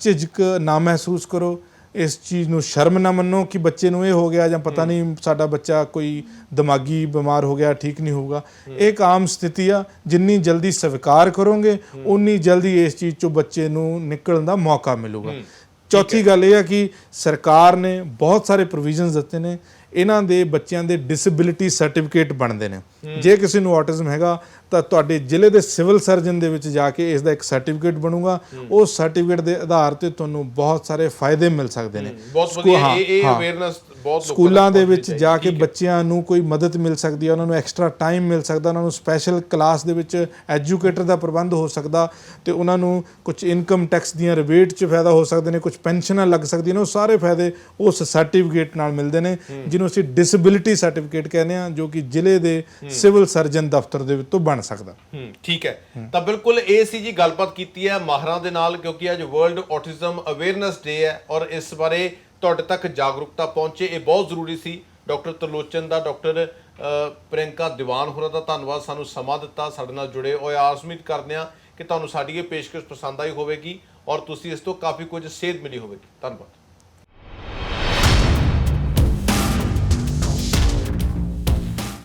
ਝਿਜਕ ਨਾ ਮਹਿਸੂਸ ਕਰੋ, ਇਸ ਚੀਜ਼ ਨੂੰ ਸ਼ਰਮ ਨਾ ਮੰਨੋ ਕਿ ਬੱਚੇ ਨੂੰ ਇਹ ਹੋ ਗਿਆ ਜਾਂ ਪਤਾ ਨਹੀਂ ਸਾਡਾ ਬੱਚਾ ਕੋਈ ਦਿਮਾਗੀ ਬਿਮਾਰ ਹੋ ਗਿਆ, ਠੀਕ ਨਹੀਂ ਹੋਊਗਾ। ਇਹ ਇੱਕ ਆਮ ਸਥਿਤੀ ਆ। ਜਿੰਨੀ ਜਲਦੀ ਸਵੀਕਾਰ ਕਰੋਗੇ, ਉਨੀ ਜਲਦੀ ਇਸ ਚੀਜ਼ 'ਚੋਂ ਬੱਚੇ ਨੂੰ ਨਿਕਲਣ ਦਾ ਮੌਕਾ ਮਿਲੂਗਾ। ਚੌਥੀ ਗੱਲ ਇਹ ਆ ਕਿ ਸਰਕਾਰ ਨੇ ਬਹੁਤ ਸਾਰੇ ਪ੍ਰੋਵੀਜ਼ਨਸ ਦਿੱਤੇ ਨੇ, ਇਹਨਾਂ ਦੇ ਬੱਚਿਆਂ ਦੇ ਡਿਸੇਬਿਲਿਟੀ ਸਰਟੀਫਿਕੇਟ ਬਣਦੇ ਨੇ। ਜੇ ਕਿਸੇ ਨੂੰ ਆਟਿਜ਼ਮ ਹੈਗਾ ਤਾਂ ਤੁਹਾਡੇ ਜ਼ਿਲ੍ਹੇ ਦੇ ਸਿਵਲ ਸਰਜਨ ਦੇ ਵਿੱਚ ਜਾ ਕੇ ਇਸ ਦਾ ਇੱਕ ਸਰਟੀਫਿਕੇਟ ਬਣੂਗਾ। ਉਸ ਸਰਟੀਫਿਕੇਟ ਦੇ ਆਧਾਰ ਤੇ ਤੁਹਾਨੂੰ ਬਹੁਤ ਸਾਰੇ ਫਾਇਦੇ ਮਿਲ ਸਕਦੇ ਨੇ। ਸਕੂਲਾਂ ਦੇ ਵਿੱਚ ਜਾ ਕੇ ਬੱਚਿਆਂ ਨੂੰ ਕੋਈ ਮਦਦ ਮਿਲ ਸਕਦੀ ਹੈ, ਉਹਨਾਂ ਨੂੰ ਐਕਸਟਰਾ ਟਾਈਮ ਮਿਲ ਸਕਦਾ, ਉਹਨਾਂ ਨੂੰ ਸਪੈਸ਼ਲ ਕਲਾਸ ਦੇ ਵਿੱਚ ਐਜੂਕੇਟਰ ਦਾ ਪ੍ਰਬੰਧ ਹੋ ਸਕਦਾ, ਤੇ ਉਹਨਾਂ ਨੂੰ ਕੁਝ ਇਨਕਮ ਟੈਕਸ ਦੀਆਂ ਰਿਬੇਟ 'ਚ ਫਾਇਦਾ ਹੋ ਸਕਦੇ ਨੇ, ਕੁਝ ਪੈਨਸ਼ਨਾਂ ਲੱਗ ਸਕਦੀਆਂ ਨੇ। ਉਹ ਸਾਰੇ ਫਾਇਦੇ ਉਸ ਸਰਟੀਫਿਕੇਟ ਨਾਲ ਮਿਲਦੇ ਨੇ, ਜਿਹਨੂੰ ਅਸੀਂ ਡਿਸੇਬਿਲਿਟੀ ਸਰਟੀਫਿਕੇਟ ਕਹਿੰਦੇ ਹਾਂ, ਜੋ ਕਿ ਜ਼ਿਲ੍ਹੇ ਦੇ ਸਿਵਲ ਸਰਜਨ ਦਫ਼ਤਰ ਦੇ ਵਿੱਚ ਤੋਂ ਬਣ ਸਕਦਾ। ਠੀਕ ਹੈ, ਤਾਂ ਬਿਲਕੁਲ ਇਹ ਸੀ ਜੀ, ਗੱਲਬਾਤ ਕੀਤੀ ਹੈ ਮਾਹਰਾਂ ਦੇ ਨਾਲ, ਕਿਉਂਕਿ ਅੱਜ ਵਰਲਡ ਆਟਿਜ਼ਮ ਅਵੇਅਰਨੈਸ ਡੇ ਹੈ ਔਰ ਇਸ ਬਾਰੇ ਤੁਹਾਡੇ ਤੱਕ ਜਾਗਰੂਕਤਾ ਪਹੁੰਚੇ, ਇਹ ਬਹੁਤ ਜ਼ਰੂਰੀ ਸੀ। ਡਾਕਟਰ ਤਰਲੋਚਨ ਦਾ, ਡਾਕਟਰ ਪ੍ਰਿਯੰਕਾ ਦੀਵਾਨ ਹੋਰਾਂ ਦਾ ਧੰਨਵਾਦ, ਸਾਨੂੰ ਸਮਾਂ ਦਿੱਤਾ, ਸਾਡੇ ਨਾਲ ਜੁੜੇ ਹੋਏ। ਆਸ ਉਮੀਦ ਕਰਦੇ ਹਾਂ ਕਿ ਤੁਹਾਨੂੰ ਸਾਡੀ ਇਹ ਪੇਸ਼ਕਸ਼ ਪਸੰਦ ਆਈ ਹੋਵੇਗੀ ਔਰ ਤੁਸੀਂ ਇਸ ਤੋਂ ਕਾਫੀ ਕੁਝ ਸੇਧ ਮਿਲੀ ਹੋਵੇਗੀ। ਧੰਨਵਾਦ।